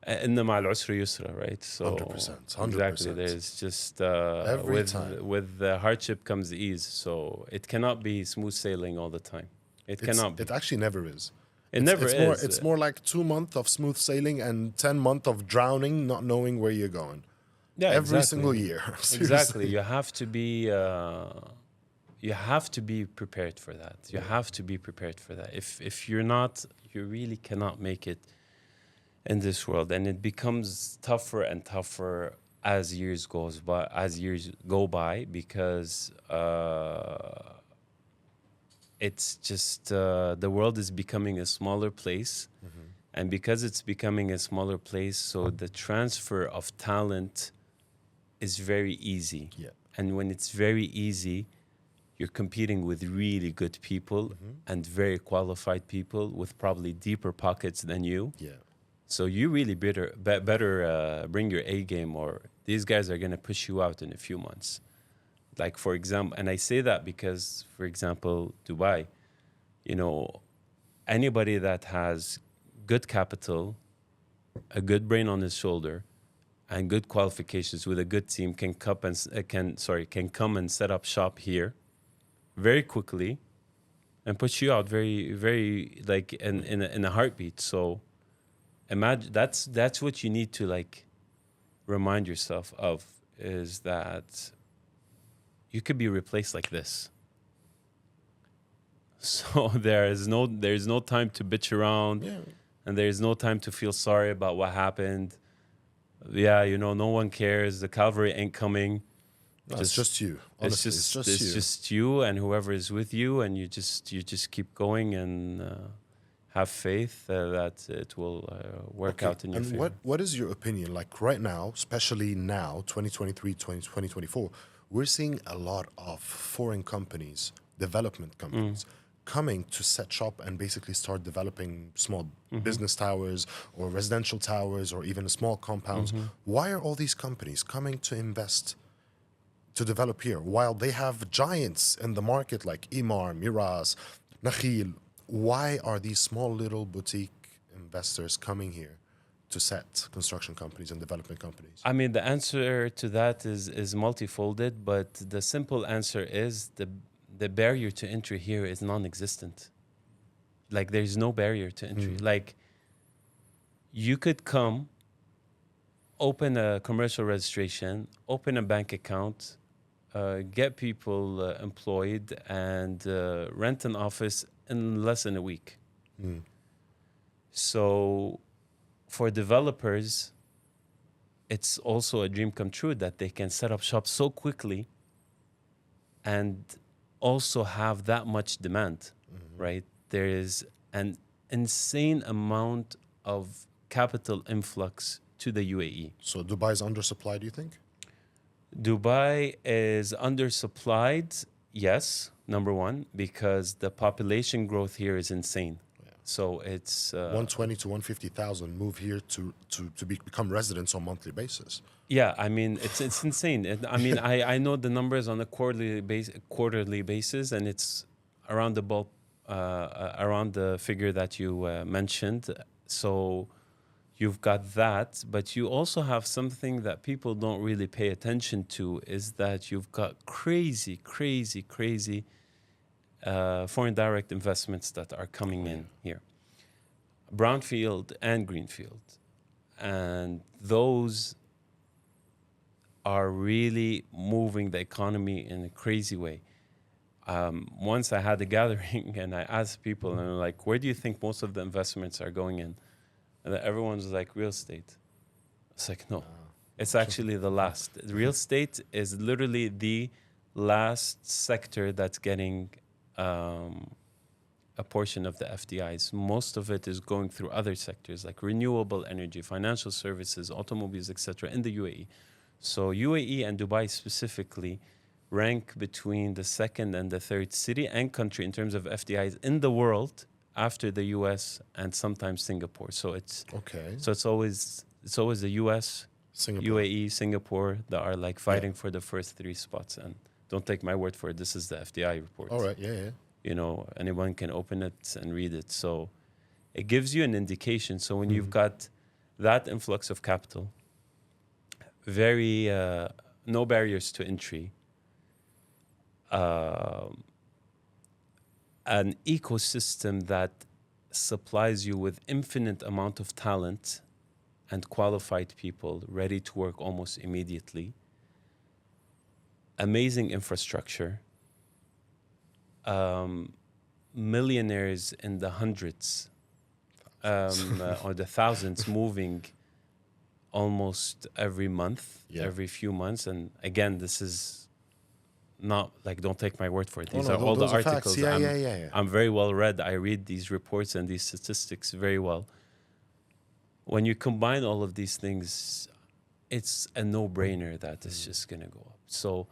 إن مع العسر يسرا, right? So 100%. Exactly. There's just with the hardship comes ease. So it cannot be smooth sailing all the time. It cannot be. It actually never is. It's more like 2 months of smooth sailing and 10 months of drowning, not knowing where you're going. Yeah, every exactly. single year. Exactly. Seriously. You have to be prepared for that. You have to be prepared for that. If you're not, you really cannot make it in this world, and it becomes tougher and tougher as years go by, because it's just the world is becoming a smaller place, and because it's becoming a smaller place, so the transfer of talent is very easy. Yeah. And when it's very easy, you're competing with really good people and very qualified people with probably deeper pockets than you. Yeah. So you really better bring your A game, or these guys are going to push you out in a few months. Like, for example, and I say that because, for example, Dubai, you know, anybody that has good capital, a good brain on his shoulder, and good qualifications with a good team can come and set up shop here very quickly and push you out very like in a heartbeat. So imagine that's what you need to like remind yourself of, is that you could be replaced like this. So there's no time to bitch around, Yeah. and there's no time to feel sorry about what happened. Yeah, no one cares. The cavalry ain't coming. No, it's just you. Honestly, It's just you and whoever is with you, and you just keep going and have faith that it will work out in your favor. And what is your opinion? Like right now, especially now, 2023, 2024, we're seeing a lot of foreign companies, development companies, coming to set shop and basically start developing small business towers or residential towers or even small compounds. Why are all these companies coming to invest, to develop here, while they have giants in the market like Imar, Miras, Nakhil? Why are these small little boutique investors coming here to set construction companies and development companies? I mean, the answer to that is multifolded, but the simple answer is the barrier to entry here is non-existent. Like, there's no barrier to entry. Like, you could come, open a commercial registration, open a bank account, get people employed, and rent an office in less than a week. So for developers, it's also a dream come true that they can set up shop so quickly and also have that much demand, right? There is an insane amount of capital influx to the UAE. So Dubai is undersupplied, do you think? Dubai is undersupplied, yes, number one, because the population growth here is insane. Yeah. So it's 120 to 150,000 move here to become residents on a monthly basis. yeah, I mean it's insane. I mean I know the numbers on a quarterly basis, and it's around the bulk, around the figure that you mentioned. So you've got that, but you also have something that people don't really pay attention to, is that you've got crazy foreign direct investments that are coming in here, brownfield and greenfield, and those are really moving the economy in a crazy way. Once I had a gathering and I asked people, and I'm like, where do you think most of the investments are going in? And then everyone's like, real estate. It's like, no, it's actually the last. Real estate is literally the last sector that's getting a portion of the FDIs. Most of it is going through other sectors like renewable energy, financial services, automobiles, etc. in the UAE. So UAE and Dubai specifically rank between the second and the third city and country in terms of FDIs in the world, after the US and sometimes Singapore. So it's Okay. so it's always the US, Singapore. UAE, Singapore that are like fighting for the first three spots. And don't take my word for it. This is the FDI report. All right. Yeah. You know, anyone can open it and read it. So it gives you an indication. So when you've got that influx of capital, very no barriers to entry, an ecosystem that supplies you with infinite amount of talent and qualified people ready to work almost immediately. Amazing infrastructure. Millionaires in the hundreds or the thousands moving almost every month, every few months. And again, this is not like, don't take my word for it. These are all the articles. I'm very well read. I read these reports and these statistics very well. When you combine all of these things, it's a no-brainer that it's just going to go up. So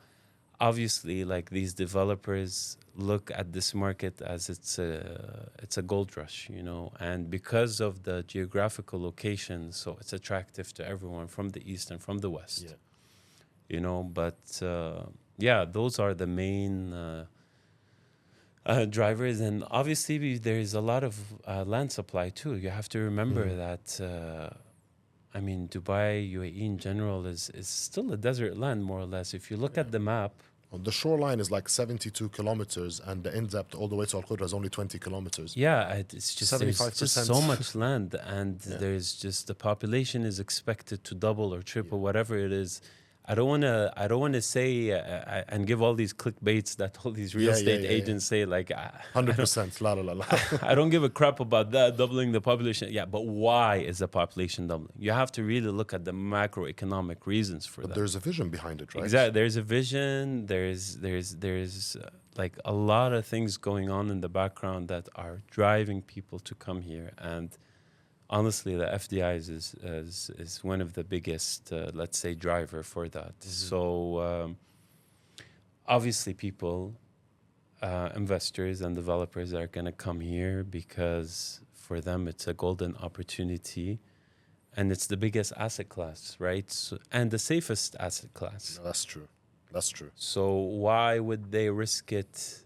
obviously, like, these developers look at this market as it's a gold rush, you know, and because of the geographical location, so it's attractive to everyone from the east and from the west, you know. But those are the main drivers, and obviously there's a lot of land supply too. You have to remember that. I mean, Dubai, UAE in general is still a desert land, more or less. If you look at the map, well, the shoreline is like 72 kilometers, and the in-depth all the way to Al Qudra is only 20 kilometers. Yeah, it's just 75%. There's just so much land, and there's just the population is expected to double or triple, whatever it is. I don't want to say and give all these clickbaits that all these real estate agents say, like 100%. La la la la. I don't give a crap about that, doubling the population. Yeah, but why is the population doubling? You have to really look at the macroeconomic reasons for that. There's a vision behind it, right? Exactly. There's a vision. There's like a lot of things going on in the background that are driving people to come here. And honestly, the FDI is one of the biggest, let's say, driver for that. So obviously people, investors and developers are going to come here because for them it's a golden opportunity, and it's the biggest asset class, right? So, and the safest asset class. No, that's true. That's true. So why would they risk it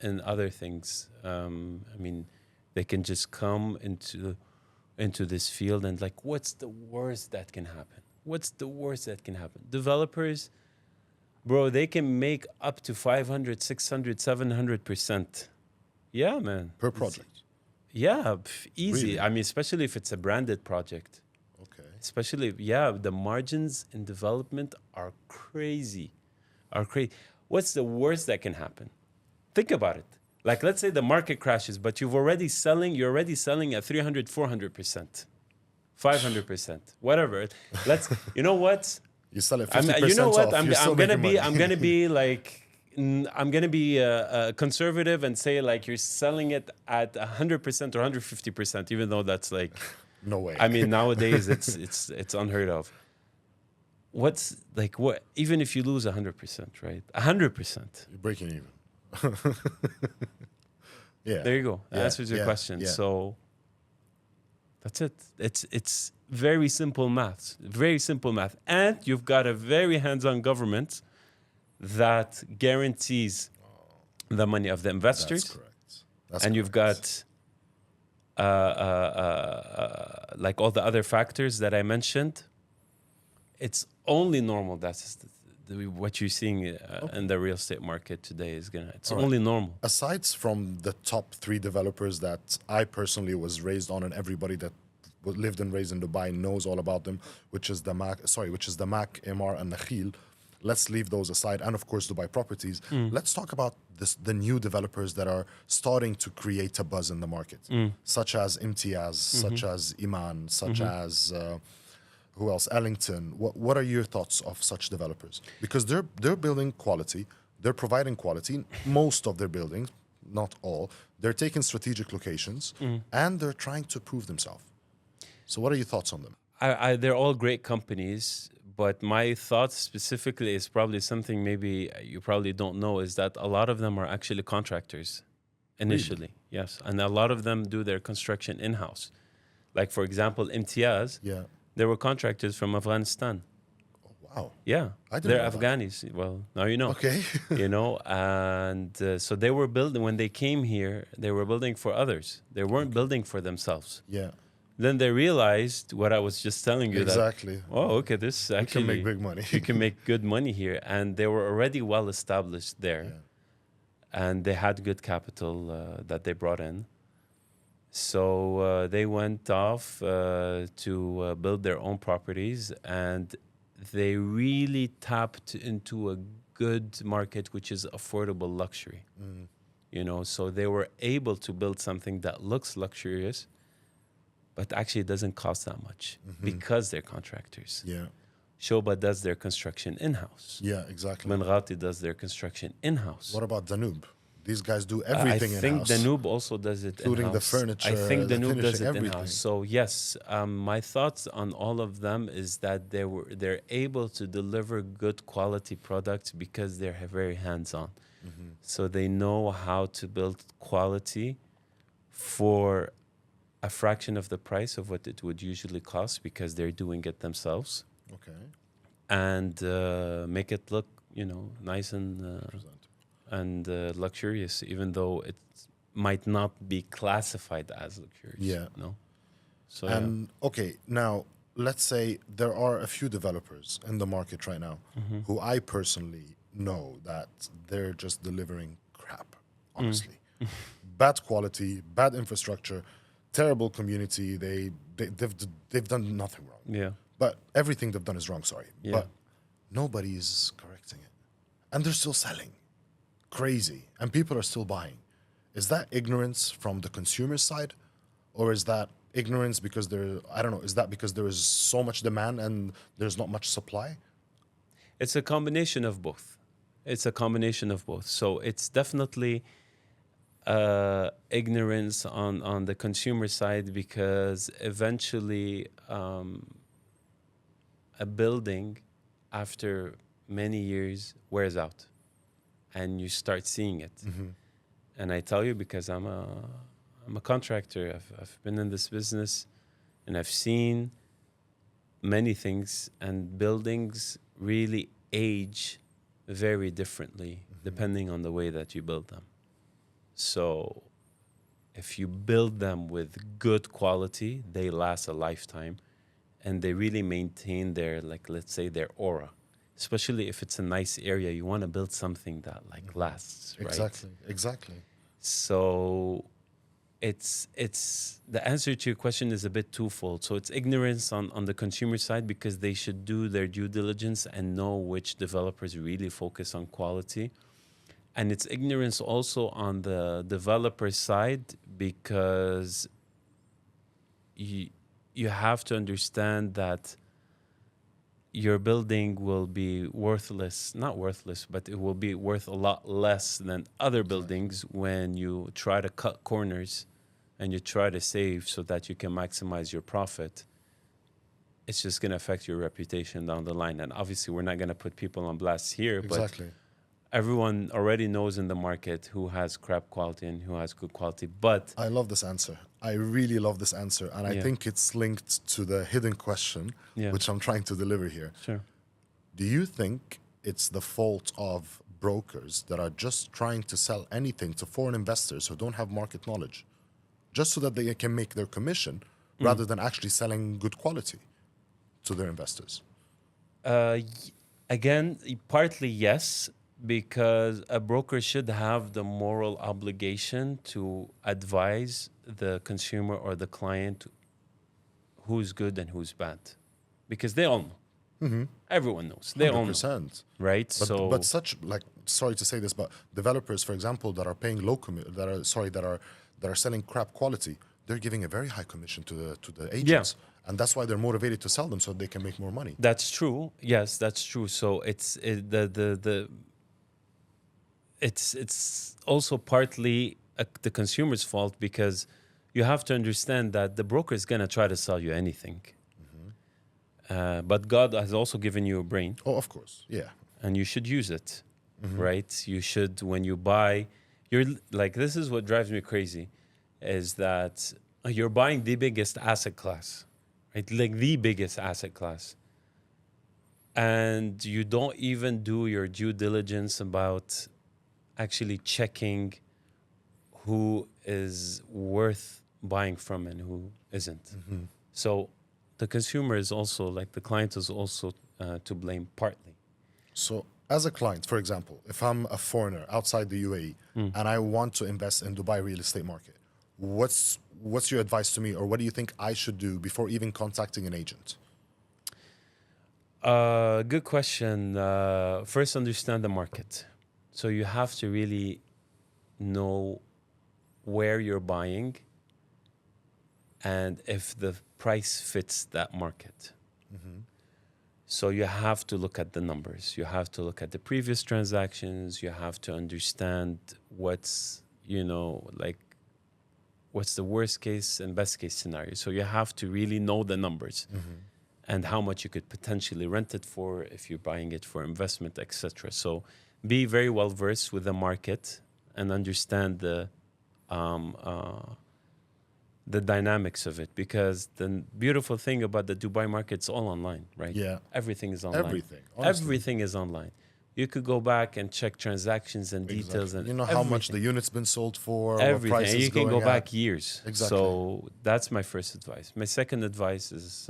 in other things? I mean, they can just come into this field and, like, what's the worst that can happen? What's the worst that can happen? Developers, bro, they can make up to 500, 600, 700%. Yeah, man. Per project? Easy. Really? I mean, especially if it's a branded project. Okay. Especially, the margins in development are crazy. What's the worst that can happen? Think about it. Like, let's say the market crashes, but you're already selling at 300, 400%, 500%, whatever. You know what? You sell it 50% you know what? off. I'm gonna be conservative and say, like, you're selling it at 100% or 150%, even though that's like, no way. I mean, nowadays it's unheard of. What's like what? Even if you lose 100%, right? 100%. You're breaking even. There you go. That answers your question. So that's it. It's very simple math. Very simple math. And you've got a very hands-on government that guarantees the money of the investors. That's correct. And you've got like all the other factors that I mentioned. It's only normal. That's what you're seeing in the real estate market today it's only normal. Aside from the top 3 developers that I personally was raised on, and everybody that lived and raised in Dubai knows all about them, which is the MAC, MR, and Nakhil. Let's leave those aside, and of course Dubai Properties. Let's talk about the new developers that are starting to create a buzz in the market, such as Imtiaz, such as Iman, such as who else? Ellington. What are your thoughts of such developers? Because they're building quality, they're providing quality. Most of their buildings, not all, they're taking strategic locations, and they're trying to prove themselves. So what are your thoughts on them? They're all great companies, but my thoughts specifically is probably something maybe you probably don't know, is that a lot of them are actually contractors initially. Really? Yes, and a lot of them do their construction in-house. Like, for example, Imtiaz. Yeah. They were contractors from Afghanistan. Oh, wow. Yeah. They're Afghanis. That. Well, now you know. Okay. You know, and so they were building, when they came here, they were building for others. They weren't building for themselves. Yeah. Then they realized what I was just telling you. Exactly. That, oh, okay, this actually... You can make big money. You can make good money here. And they were already well established there. Yeah. And they had good capital that they brought in. So they went off to build their own properties, and they really tapped into a good market, which is affordable luxury. You know, so they were able to build something that looks luxurious, but actually doesn't cost that much because they're contractors. Yeah. Shoba does their construction in-house. Yeah, exactly. Menghati does their construction in-house. What about Danube? These guys do I everything think in-house. Danube also does it Including the in-house. furniture, I think the Danube does finishing, it everything. in-house. So yes, my thoughts on all of them is that they're able to deliver good quality products because they're very hands-on. So they know how to build quality for a fraction of the price of what it would usually cost because they're doing it themselves, Okay. and make it look, you know, nice and luxurious, even though it might not be classified as luxurious. Yeah. No. So And okay, now let's say there are a few developers in the market right now who I personally know that they're just delivering crap, honestly. Bad quality, bad infrastructure, terrible community. They've done nothing wrong. yeah. But everything they've done is wrong, sorry. Yeah. But nobody is correcting it. And they're still selling. Crazy. And people are still buying. Is that ignorance from the consumer side? Or is that ignorance because is that because there is so much demand and there's not much supply? It's a combination of both. It's a combination of both. So it's definitely ignorance on the consumer side, because eventually a building after many years wears out and you start seeing it. And I tell you because I'm a contractor. I've been in this business and I've seen many things, and buildings really age very differently depending on the way that you build them. So if you build them with good quality, they last a lifetime, and they really maintain their, like, let's say, their aura. Especially if it's a nice area, you want to build something that like lasts, right? Exactly. So it's the answer to your question is a bit twofold. So it's ignorance on the consumer side, because they should do their due diligence and know which developers really focus on quality. And it's ignorance also on the developer side, because you have to understand that your building will be not worthless, but it will be worth a lot less than other buildings when you try to cut corners and you try to save so that you can maximize your profit. It's just going to affect your reputation down the line. And obviously, we're not going to put people on blast here, Exactly. but everyone already knows in the market who has crap quality and who has good quality. But I love this answer. I really love this answer. And I Yeah. think it's linked to the hidden question, Yeah. which I'm trying to deliver here. sure. Do you think it's the fault of brokers that are just trying to sell anything to foreign investors who don't have market knowledge, just so that they can make their commission rather than actually selling good quality to their investors? Again, partly yes, because a broker should have the moral obligation to advise the consumer or the client who's good and who's bad, because they all know. Everyone knows. They all know, 100%. right? But such, like, sorry to say this, but developers, for example, that are paying low that are selling crap quality, they're giving a very high commission to the agents, and that's why they're motivated to sell them so they can make more money. That's true. Yes, that's true. So it's also partly the consumer's fault, because you have to understand that the broker is going to try to sell you anything. But God has also given you a brain, Oh, of course. Yeah. and you should use it, right? You should, when you buy, you're like, this is what drives me crazy, is that you're buying the biggest asset class, right? Like the biggest asset class. And you don't even do your due diligence about actually checking who is worth buying from and who isn't. So the consumer is also, like, the client is also to blame partly. So, as a client, for example, if I'm a foreigner outside the UAE and I want to invest in Dubai real estate market, what's your advice to me, or what do you think I should do before even contacting an agent? Good question. First, understand the market. So you have to really know where you're buying and if the price fits that market. So you have to look at the numbers. You have to look at the previous transactions. You have to understand what's, like, what's the worst case and best case scenario. So you have to really know the numbers and how much you could potentially rent it for if you're buying it for investment, etc. So be very well versed with the market and understand the dynamics of it, because the beautiful thing about the Dubai market, it's all online, right? Yeah. Everything is online. Everything. Honestly. Everything is online. You could go back and check transactions and details, and you know how much the unit's been sold for, what price everything. is You can going go at. back years. Exactly. So that's my first advice. My second advice is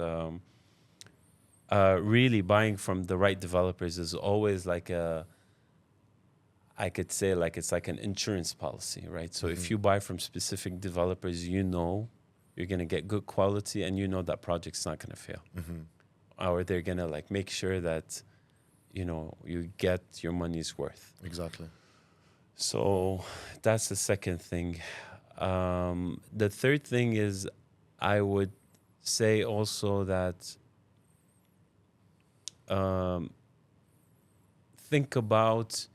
really buying from the right developers is always like I could say, like, it's like an insurance policy, right? So if you buy from specific developers, you're going to get good quality, and that project's not going to fail. Or they're going to like make sure that, you get your money's worth. Exactly. So that's the second thing. The third thing is, I would say also that think about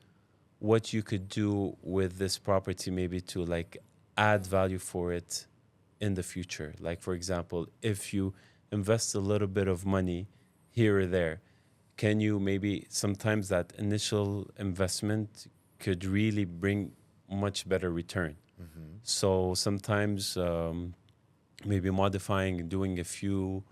what you could do with this property, maybe to like add value for it in the future. Like, for example, if you invest a little bit of money here or there, can you maybe sometimes that initial investment could really bring much better return. So sometimes maybe modifying, doing a few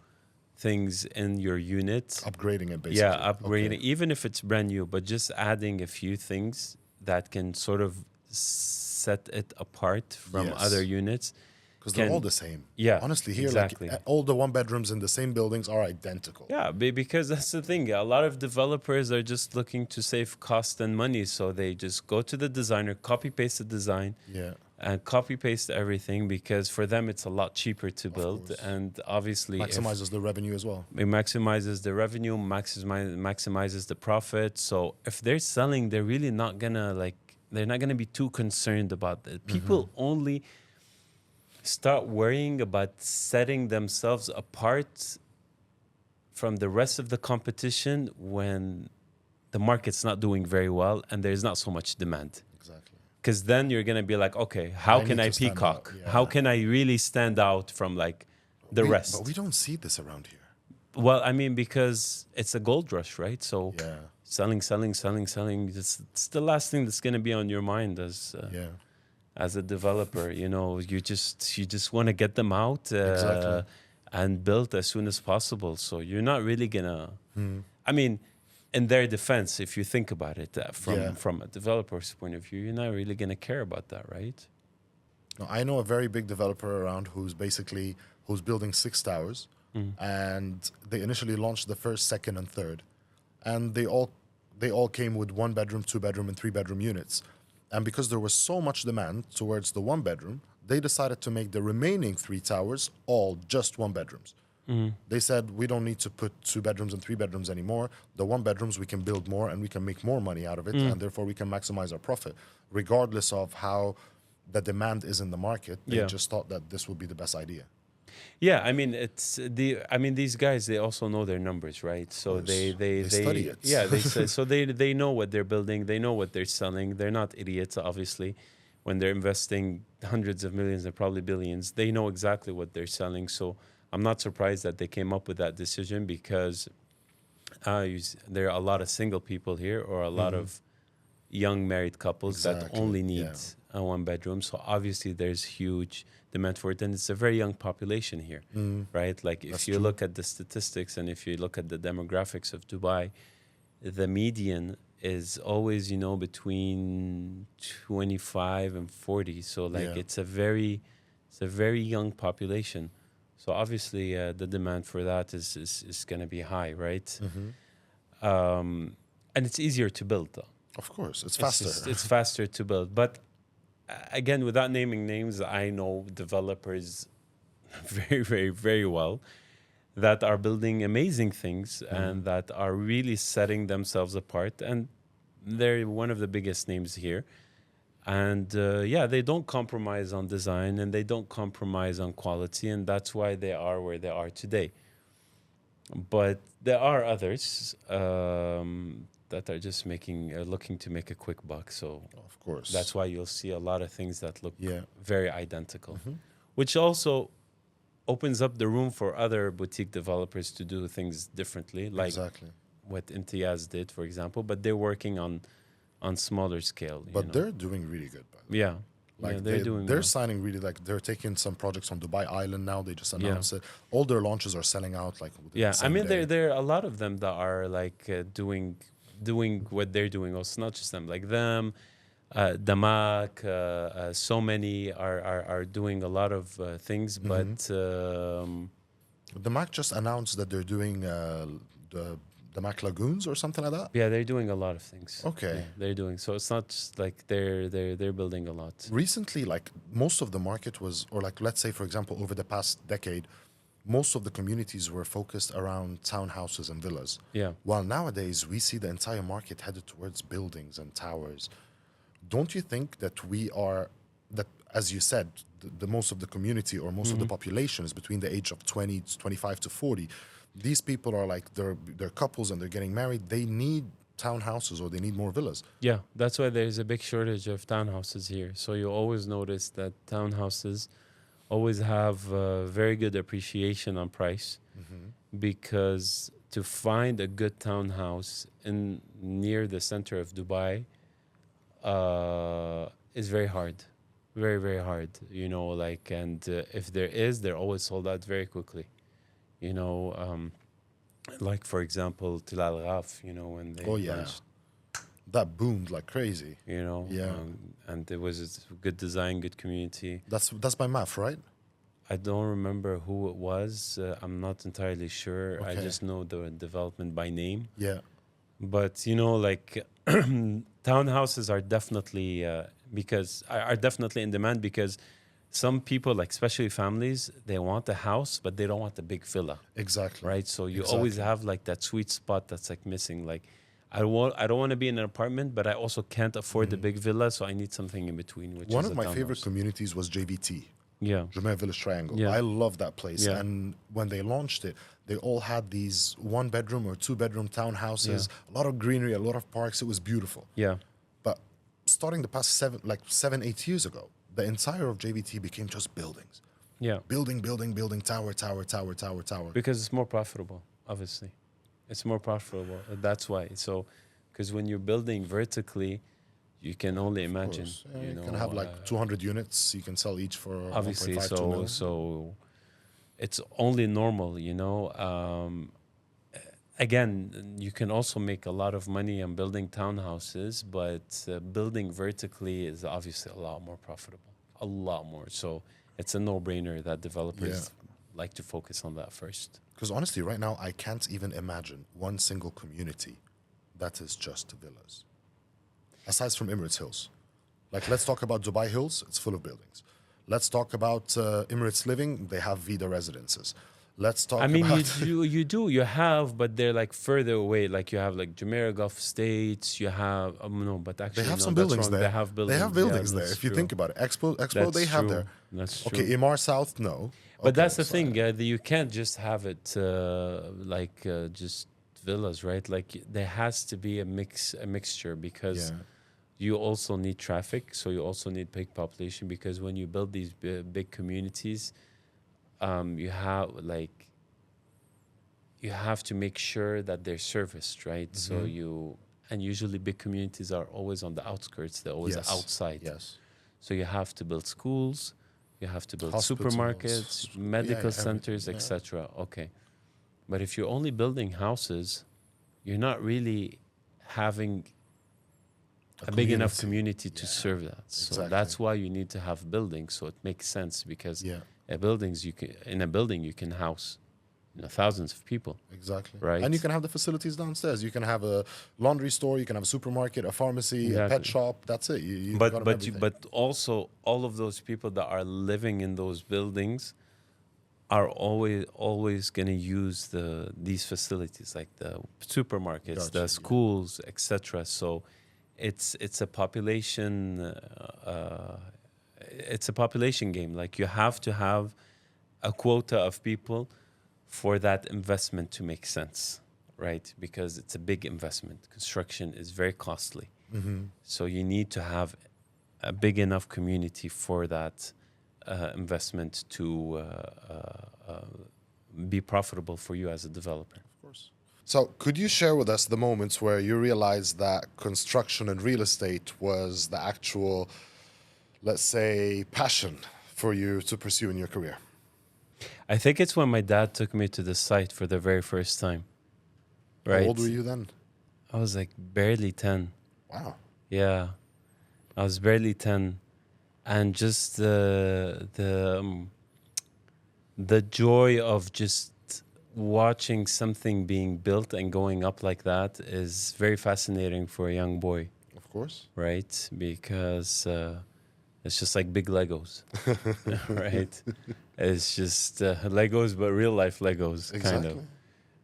things in your unit. Upgrading it, basically. Yeah, upgrading, even if it's brand new, but just adding a few things that can sort of set it apart from other units. Because they're all the same. Yeah. Honestly, here, exactly. like, all the one bedrooms in the same buildings are identical. Yeah, because that's the thing. A lot of developers are just looking to save cost and money. So they just go to the designer, copy paste the design. Yeah. And copy paste everything, because for them it's a lot cheaper to build, and obviously maximizes the revenue as well. It maximizes the revenue, maximizes the profit. So if they're selling, they're really not gonna be too concerned about that. People only start worrying about setting themselves apart from the rest of the competition when the market's not doing very well and there's not so much demand. Exactly. Because then you're going to be like, okay, how can I peacock? How can I really stand out from like the rest? But we don't see this around here. Well, I mean, because it's a gold rush, right? So selling. It's the last thing that's going to be on your mind as a developer. You just want to get them out and build as soon as possible. So you're not really going to, I mean, in their defense, if you think about it from a developer's point of view, you're not really going to care about that, right? No, I know a very big developer around who's building 6 towers, and they initially launched the first, second, and third, and they all came with 1 bedroom, 2 bedroom, and 3 bedroom units. And because there was so much demand towards the 1 bedroom, they decided to make the remaining 3 towers all just 1 bedrooms. They said, we don't need to put 2 bedrooms and 3 bedrooms anymore. The 1 bedrooms, we can build more and we can make more money out of it, and therefore we can maximize our profit, regardless of how the demand is in the market. They just thought that this would be the best idea. Yeah, I mean, these guys, they also know their numbers, right? So they study it. Yeah, they know what they're building, they know what they're selling. They're not idiots, obviously. When they're investing hundreds of millions and probably billions, they know exactly what they're selling. So I'm not surprised that they came up with that decision, because there are a lot of single people here, or a lot of young married couples that only need a 1 bedroom. So obviously there's huge demand for it, and it's a very young population here, right? Like, if you look at the statistics and if you look at the demographics of Dubai, the median is always, between 25 and 40. So like it's a very young population. So obviously the demand for that is going to be high, right? And it's easier to build, though. Of course, it's faster. It's faster to build. But again, without naming names, I know developers very, very, very well that are building amazing things and that are really setting themselves apart. And they're one of the biggest names here. And yeah, they don't compromise on design and they don't compromise on quality. And that's why they are where they are today. But there are others that are just looking to make a quick buck. So Of course. that's why you'll see a lot of things that look Yeah. very identical, which also opens up the room for other boutique developers to do things differently, like Exactly. what Imtiaz did, for example. But they're working on smaller scale. But they're doing really good, by the way. yeah, Like yeah, they're doing. they're well. signing really, like they're taking some projects on Dubai Island now. They just announced it. All their launches are selling out like within Yeah, the I same mean, day. there are a lot of them that are like doing what they're doing. Also, not just them, like them, Damak. So many are doing a lot of things, but The Mac just announced that they're doing the Mac Lagoons or something like that. yeah, they're doing a lot of things. Okay. Yeah, they're doing. So it's not just like they're building a lot. Recently, like most of the market was, or like let's say for example, over the past decade, most of the communities were focused around townhouses and villas. Yeah. While nowadays we see the entire market headed towards buildings and towers. Don't you think that that, as you said, the most of the community or most of the population is between the age of 20, 25 to 40? These people are like, they're couples and they're getting married. They need townhouses or they need more villas. Yeah, that's why there's a big shortage of townhouses here. So you always notice that townhouses always have very good appreciation on price because to find a good townhouse near the center of Dubai is very hard. Very, very hard, and if there is, they're always sold out very quickly. Like for example, Til Al Ghaf, when they Oh yeah, launched, that boomed like crazy. Yeah. And it was a good design, good community. That's by math, right? I don't remember who it was. I'm not entirely sure. I Okay. just know the development by name. Yeah. But like townhouses are definitely are definitely in demand because some people, like especially families, they want a house, but they don't want a big villa, Exactly. right? So you always Exactly. have like that sweet spot that's like missing. Like I don't want to be in an apartment, but I also can't afford the big villa, so I need something in between. Which One is of a my favorite townhouse. communities was JVT, Yeah, Jumeirah Village Triangle. Yeah. I love that place. Yeah. And when they launched it, they all had these 1-bedroom or 2-bedroom townhouses, a lot of greenery, a lot of parks. It was beautiful. yeah, But starting the past 7-8 years ago, the entire of JVT became just buildings. yeah. Building, tower. Because it's more profitable, obviously. It's more profitable. That's why. So, because when you're building vertically, you can only imagine. Yeah, you can have like 200 units. You can sell each for Obviously, 1.5 2 million. so it's only normal. Again, you can also make a lot of money on building townhouses, but building vertically is obviously a lot more profitable. A lot more. So it's a no-brainer that developers like to focus on that first. Because honestly, right now, I can't even imagine one single community that is just villas. Aside from Emirates Hills. Like, let's talk about Dubai Hills. It's full of buildings. Let's talk about Emirates Living. They have Vida residences. Let's talk I mean, about... you have, but they're like further away. Like you have like Jumeirah Gulf Estates. You have no, but actually They have no, some that's buildings wrong. there. They have buildings. They have buildings Yeah, there. that's If you true. think about it, Expo That's they have true. there. That's true. Okay, Imar South, no. But Okay, that's the so- thing. That you can't just have it just villas, right? Like there has to be a mixture because Yeah. you also need traffic, so you also need big population. Because when you build these big communities, you have to make sure that they're serviced, right? So and usually big communities are always on the outskirts. They're always Yes. outside. Yes. So you have to build schools, you have to build Hospitals, supermarkets, medical everything, centers, yeah. etc. Okay. But if you're only building houses, you're not really having a big enough community to serve that. So exactly. that's why you need to have buildings. So it makes sense because Yeah. in a building you can house thousands of people. Exactly. Right. And you can have the facilities downstairs. You can have a laundry store, you can have a supermarket, a pharmacy, a pet shop. That's it. You've got them everything. But also all of those people that are living in those buildings are always going to use these facilities, like the supermarkets, Gotcha, the schools, etc. So it's a population it's a population game. Like, you have to have a quota of people for that investment to make sense, right? Because it's a big investment. Construction is very costly. So you need to have a big enough community for that investment to be profitable for you as a developer. Of course. So could you share with us the moments where you realized that construction and real estate was the actual, let's say, passion for you to pursue in your career? I think it's when my dad took me to the site for the very first time. Right? How old were you then? I was like barely 10. Wow. Yeah. I was barely 10. And just the joy of just watching something being built and going up like that is very fascinating for a young boy. Of course. Right? Because it's just like big Legos, right? It's just Legos, but real life Legos, Exactly. kind of.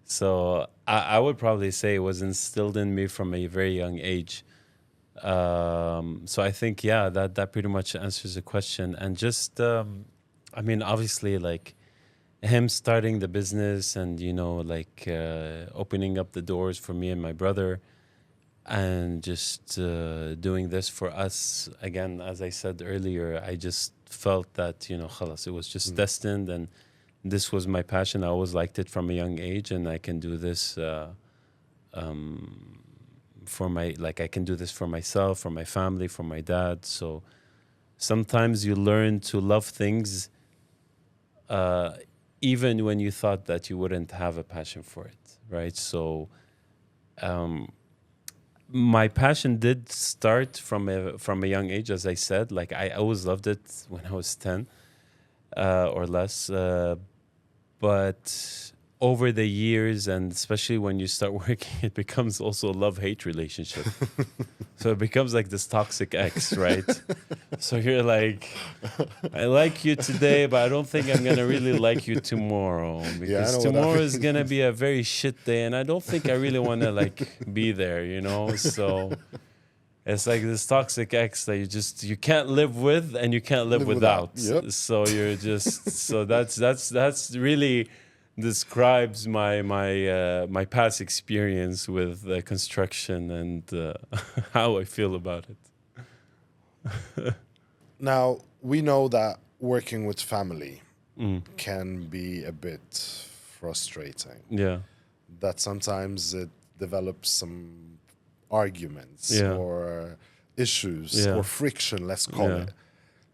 So I would probably say it was instilled in me from a very young age. So I think, yeah, that pretty much answers the question. And just, I mean, obviously, like, him starting the business and, like, opening up the doors for me and my brother, and just doing this for us, again, as I said earlier, I just felt that, khalas, it was just destined, and this was my passion. I always liked it from a young age, and I can do this I can do this for myself, for my family, for my dad. So sometimes you learn to love things even when you thought that you wouldn't have a passion for it, right? So my passion did start from a young age, as I said. Like, I always loved it when I was 10 or less. But over the years, and especially when you start working, it becomes also a love-hate relationship. So it becomes like this toxic ex, right? So you're like, I like you today, but I don't think I'm going to really like you tomorrow, because tomorrow is going to be a very shit day, and I don't think I really want to, like, be there, So it's like this toxic ex that you can't live with, and you can't live without. Yep. So you're just, so that's really describes my past experience with construction and how I feel about it. Now, we know that working with family can be a bit frustrating. Yeah. That sometimes it develops some arguments or issues or friction, let's call it.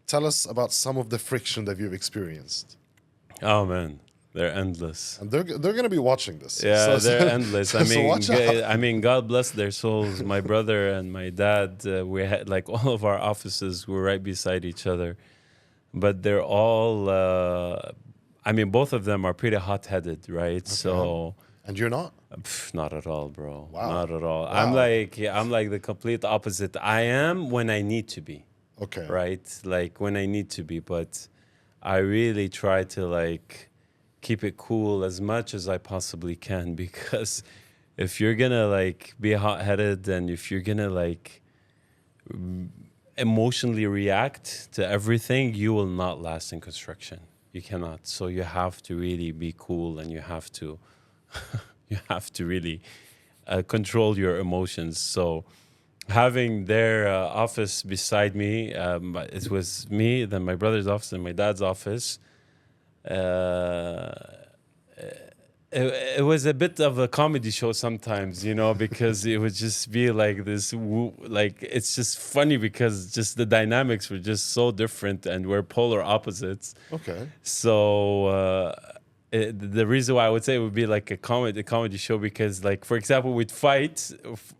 Tell us about some of the friction that you've experienced. Oh, man. They're endless. And they're going to be watching this. Yeah, they're endless. I mean, watch out. I mean, God bless their souls. My brother and my dad, we had, like, all of our offices were right beside each other. But they're all, I mean, both of them are pretty hot-headed, right? Okay. So. And you're not? Not at all, bro. Wow. Not at all. Wow. I'm like the complete opposite. I am when I need to be. Okay. Right? Like, when I need to be. But I really try to, like, keep it cool as much as I possibly can, because if you're gonna, like, be hot-headed, and if you're gonna, like, emotionally react to everything, you will not last in construction. You cannot. So you have to really be cool, and you have to really control your emotions. So having their office beside me, it was me, then my brother's office, and my dad's office. It was a bit of a comedy show sometimes, because it would just be like this, like, it's just funny because just the dynamics were just so different, and we're polar opposites. Okay. So the reason why I would say it would be like a comedy show, because, like, for example, we'd fight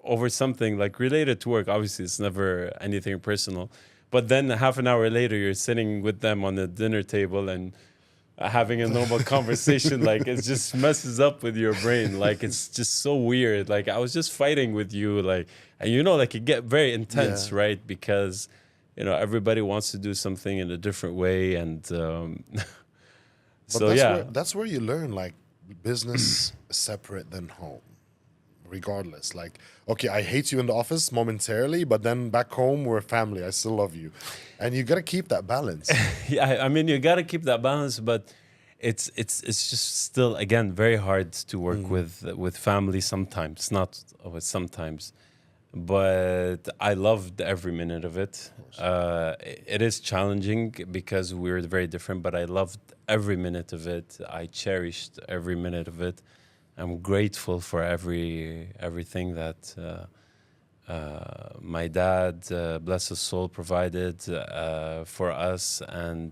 over something like related to work. Obviously, it's never anything personal. But then half an hour later, you're sitting with them on the dinner table, and having a normal conversation. Like it just messes up with your brain. Like it's just so weird. Like I was just fighting with you. Like, and you know, like it get very intense, Yeah. right? Because everybody wants to do something in a different way, and But so yeah. that's where you learn like business is separate than home. Regardless, like, okay, I hate you in the office momentarily, but then back home we're family. I still love you, and you gotta keep that balance. Yeah, I mean, you got to keep that balance, but it's just still again very hard to work with family sometimes, not always sometimes. But I loved every minute of it. It is challenging because we're very different, but I loved every minute of it. I cherished every minute of it. I'm grateful for everything that my dad, bless his soul, provided for us, and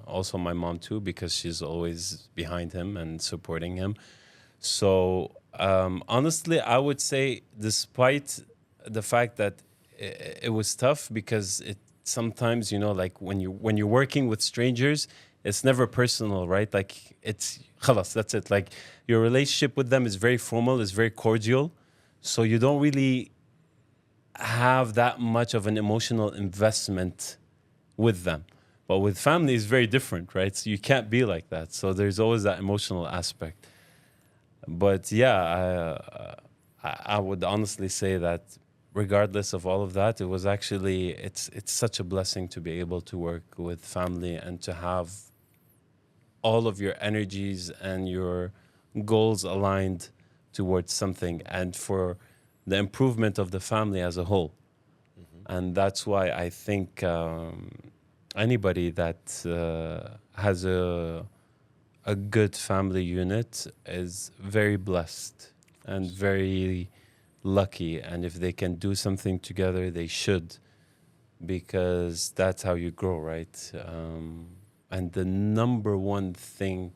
also my mom too, because she's always behind him and supporting him. So honestly, I would say, despite the fact that it was tough, because it sometimes, like when you're working with strangers, it's never personal, right? Like it's khalas, that's it. Like your relationship with them is very formal, is very cordial, so you don't really have that much of an emotional investment with them. But with family, it's very different, right? So you can't be like that. So there's always that emotional aspect. But yeah, I would honestly say that regardless of all of that, it was actually it's such a blessing to be able to work with family and to have all of your energies and your goals aligned towards something, and for the improvement of the family as a whole. And that's why I think anybody that has a good family unit is very blessed and very lucky. And if they can do something together, they should, because that's how you grow, right? And the number one thing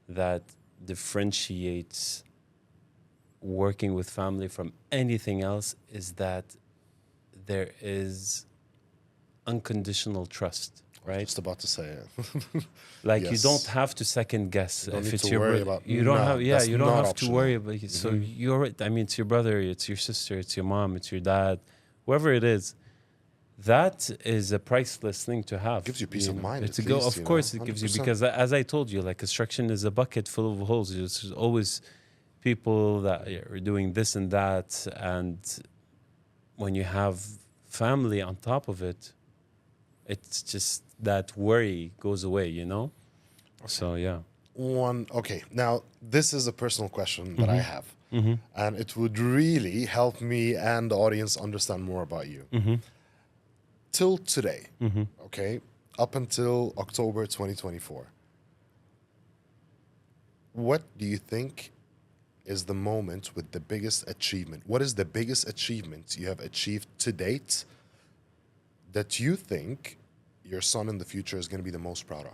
that differentiates working with family from anything else is that there is unconditional trust, right? Just about to say it. Like you don't Yes. have to second guess You don't if need it's to your worry brother. about. You don't No, have, yeah, that's you don't not have to optional. worry about it. So you're, I mean, it's your brother, it's your sister, it's your mom, it's your dad, whoever it is. That is a priceless thing to have. Gives you peace of mind, It's at a go. least, Of course, it gives you, 100%. because as I told you, like construction is a bucket full of holes. There's always people that are doing this and that, and when you have family on top of it, it's just that worry goes away. So yeah. Okay, now this is a personal question that I have, and it would really help me and the audience understand more about you. Till today, okay, up until October 2024, what do you think is the moment with the biggest achievement? What is the biggest achievement you have achieved to date that you think your son in the future is going to be the most proud of?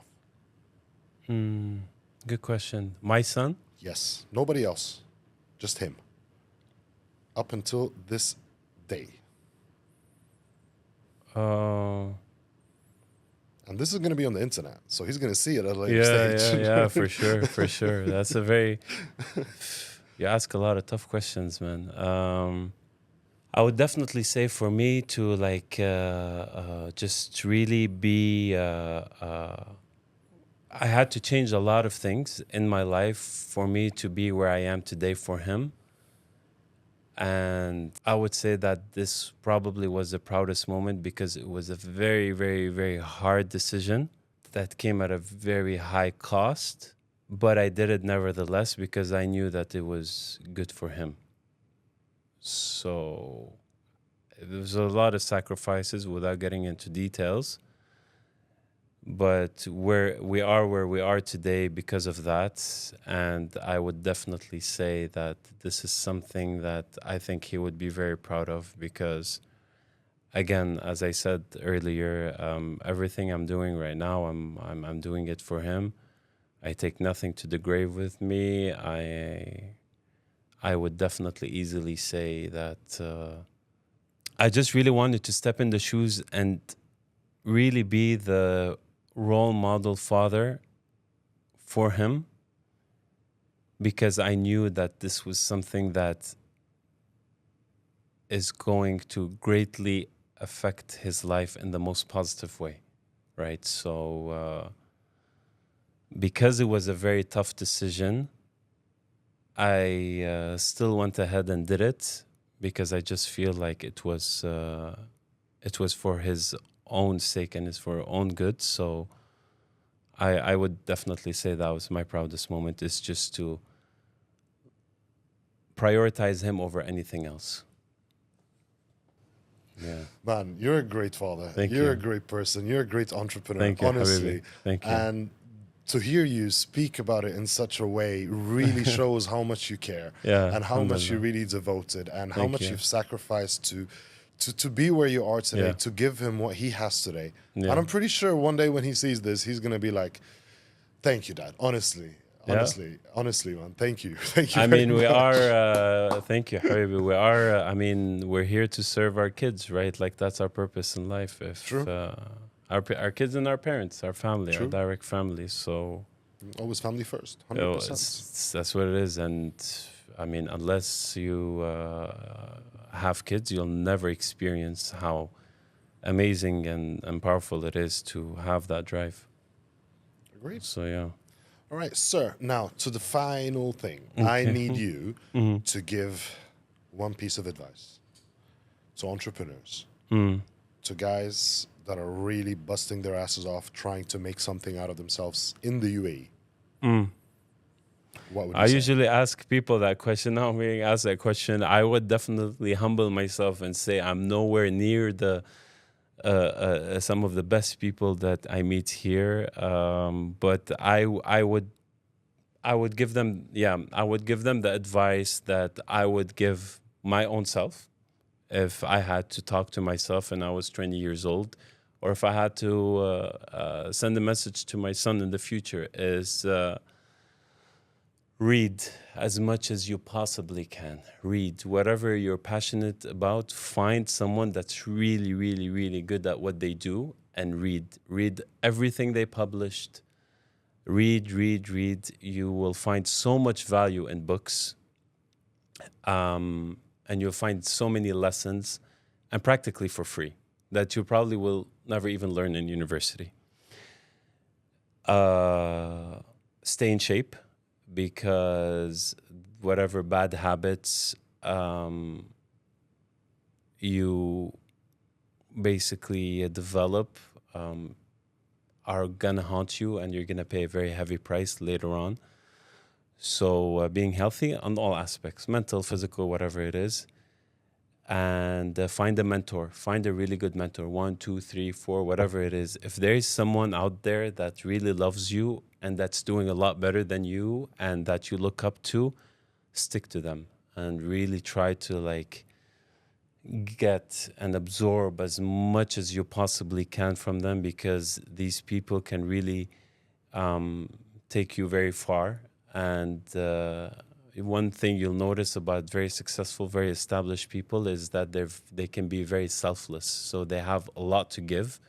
Good question. My son? Yes, nobody else, just him. Up until this day. Uh, And this is going to be on the internet, so he's going to see it at a later yeah, stage. yeah, for sure, for sure. That's a very. You ask a lot of tough questions, man. I would definitely say for me to just really be. I had to change a lot of things in my life for me to be where I am today for him. And I would say that this probably was the proudest moment, because it was a very, very, very hard decision that came at a very high cost. But I did it nevertheless because I knew that it was good for him. So there was a lot of sacrifices without getting into details. But where we are today because of that. And I would definitely say that this is something that I think he would be very proud of, because again, as I said earlier, everything I'm doing right now, I'm doing it for him. I take nothing to the grave with me. I would definitely easily say that I just really wanted to step in the shoes and really be the role model father for him, because I knew that this was something that is going to greatly affect his life in the most positive way, right? So because it was a very tough decision, I still went ahead and did it, because I just feel like it was for his own sake and it's for our own good. So I would definitely say that was my proudest moment, is just to prioritize him over anything else. Yeah. Man, you're a great father. Thank You're you. a great person. You're a great entrepreneur, Thank you, honestly. Habibi. Thank you. And to hear you speak about it in such a way really shows how much you care, Yeah, and how much you alhamdulillah. really devoted, and how Thank much you. you've sacrificed to be where you are today, Yeah. to give him what he has today. Yeah. And I'm pretty sure one day when he sees this, he's going to be like, thank you, Dad. Honestly. Yeah. Honestly, man. Thank you. Thank you. I very mean, we much. are, thank you, Habibi. We are, we're here to serve our kids, right? Like, that's our purpose in life. If True. Our kids and our parents, our family, our True. direct family. So Always family first. you know, 100%. that's what it is. And I mean, unless you have kids, you'll never experience how amazing and powerful it is to have that drive. Agreed. So, yeah. All right, sir. Now, to the final thing. I need you to give one piece of advice to entrepreneurs, to guys that are really busting their asses off trying to make something out of themselves in the UAE. What would you I say? usually ask people that question. Now I'm being asked that question. I would definitely humble myself and say I'm nowhere near the some of the best people that I meet here. But I would give them, I would give them the advice that I would give my own self if I had to talk to myself and I was 20 years old, or if I had to send a message to my son in the future, is read as much as you possibly can. Read whatever you're passionate about. Find someone that's really, really, really good at what they do, and read. Read everything they published. Read. You will find so much value in books. And you'll find so many lessons, and practically for free, that you probably will never even learn in university. Stay in shape, because whatever bad habits you basically develop are gonna haunt you, and you're gonna pay a very heavy price later on. So being healthy on all aspects, mental, physical, whatever it is, and find a mentor. Find a really good mentor, 1, 2, 3, 4, whatever it is. If there is someone out there that really loves you and that's doing a lot better than you and that you look up to, stick to them and really try to get and absorb as much as you possibly can from them, because these people can really take you very far. And one thing you'll notice about very successful, very established people is that they can be very selfless. So they have a lot to give.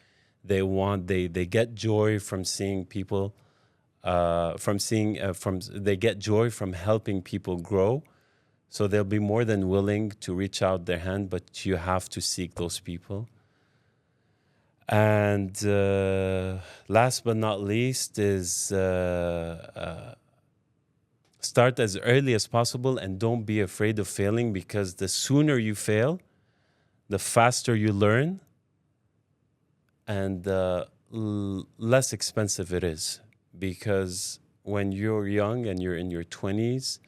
They get joy from seeing people, they get joy from helping people grow. So they'll be more than willing to reach out their hand, but you have to seek those people. And last but not least is start as early as possible, and don't be afraid of failing, because the sooner you fail, the faster you learn, and less expensive it is. Because when you're young and you're in your 20s,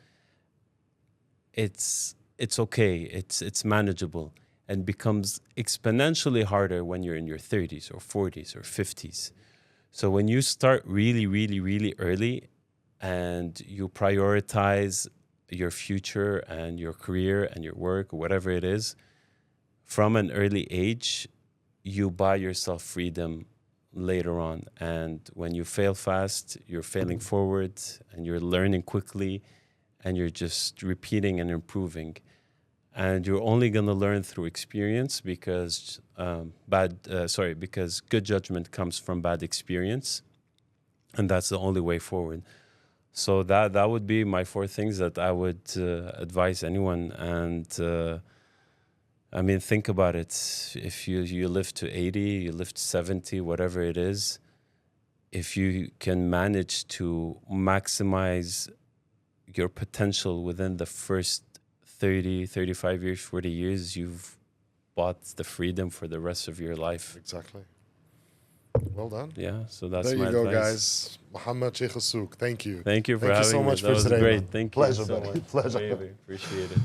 it's okay, it's manageable, and becomes exponentially harder when you're in your 30s or 40s or 50s. So when you start really, really, really early, and you prioritize your future and your career and your work, or whatever it is, from an early age, you buy yourself freedom later on. And when you fail fast, you're failing forward, and you're learning quickly, and you're just repeating and improving. And you're only going to learn through experience, because because good judgment comes from bad experience. And that's the only way forward. So that would be my four things that I would advise anyone. And I mean, think about it. If you live to 80, you live to 70, whatever it is, if you can manage to maximize your potential within the first 30, 35 years, 40 years, you've bought the freedom for the rest of your life. Exactly. Well done. Yeah, so that's There my you go, advice. guys. Mohamed Sheikh Al Souk, thank you. Thank you for Thank you having so me. much That for was today, great. man. Thank Pleasure, you so buddy. much. Pleasure. Baby, appreciate it.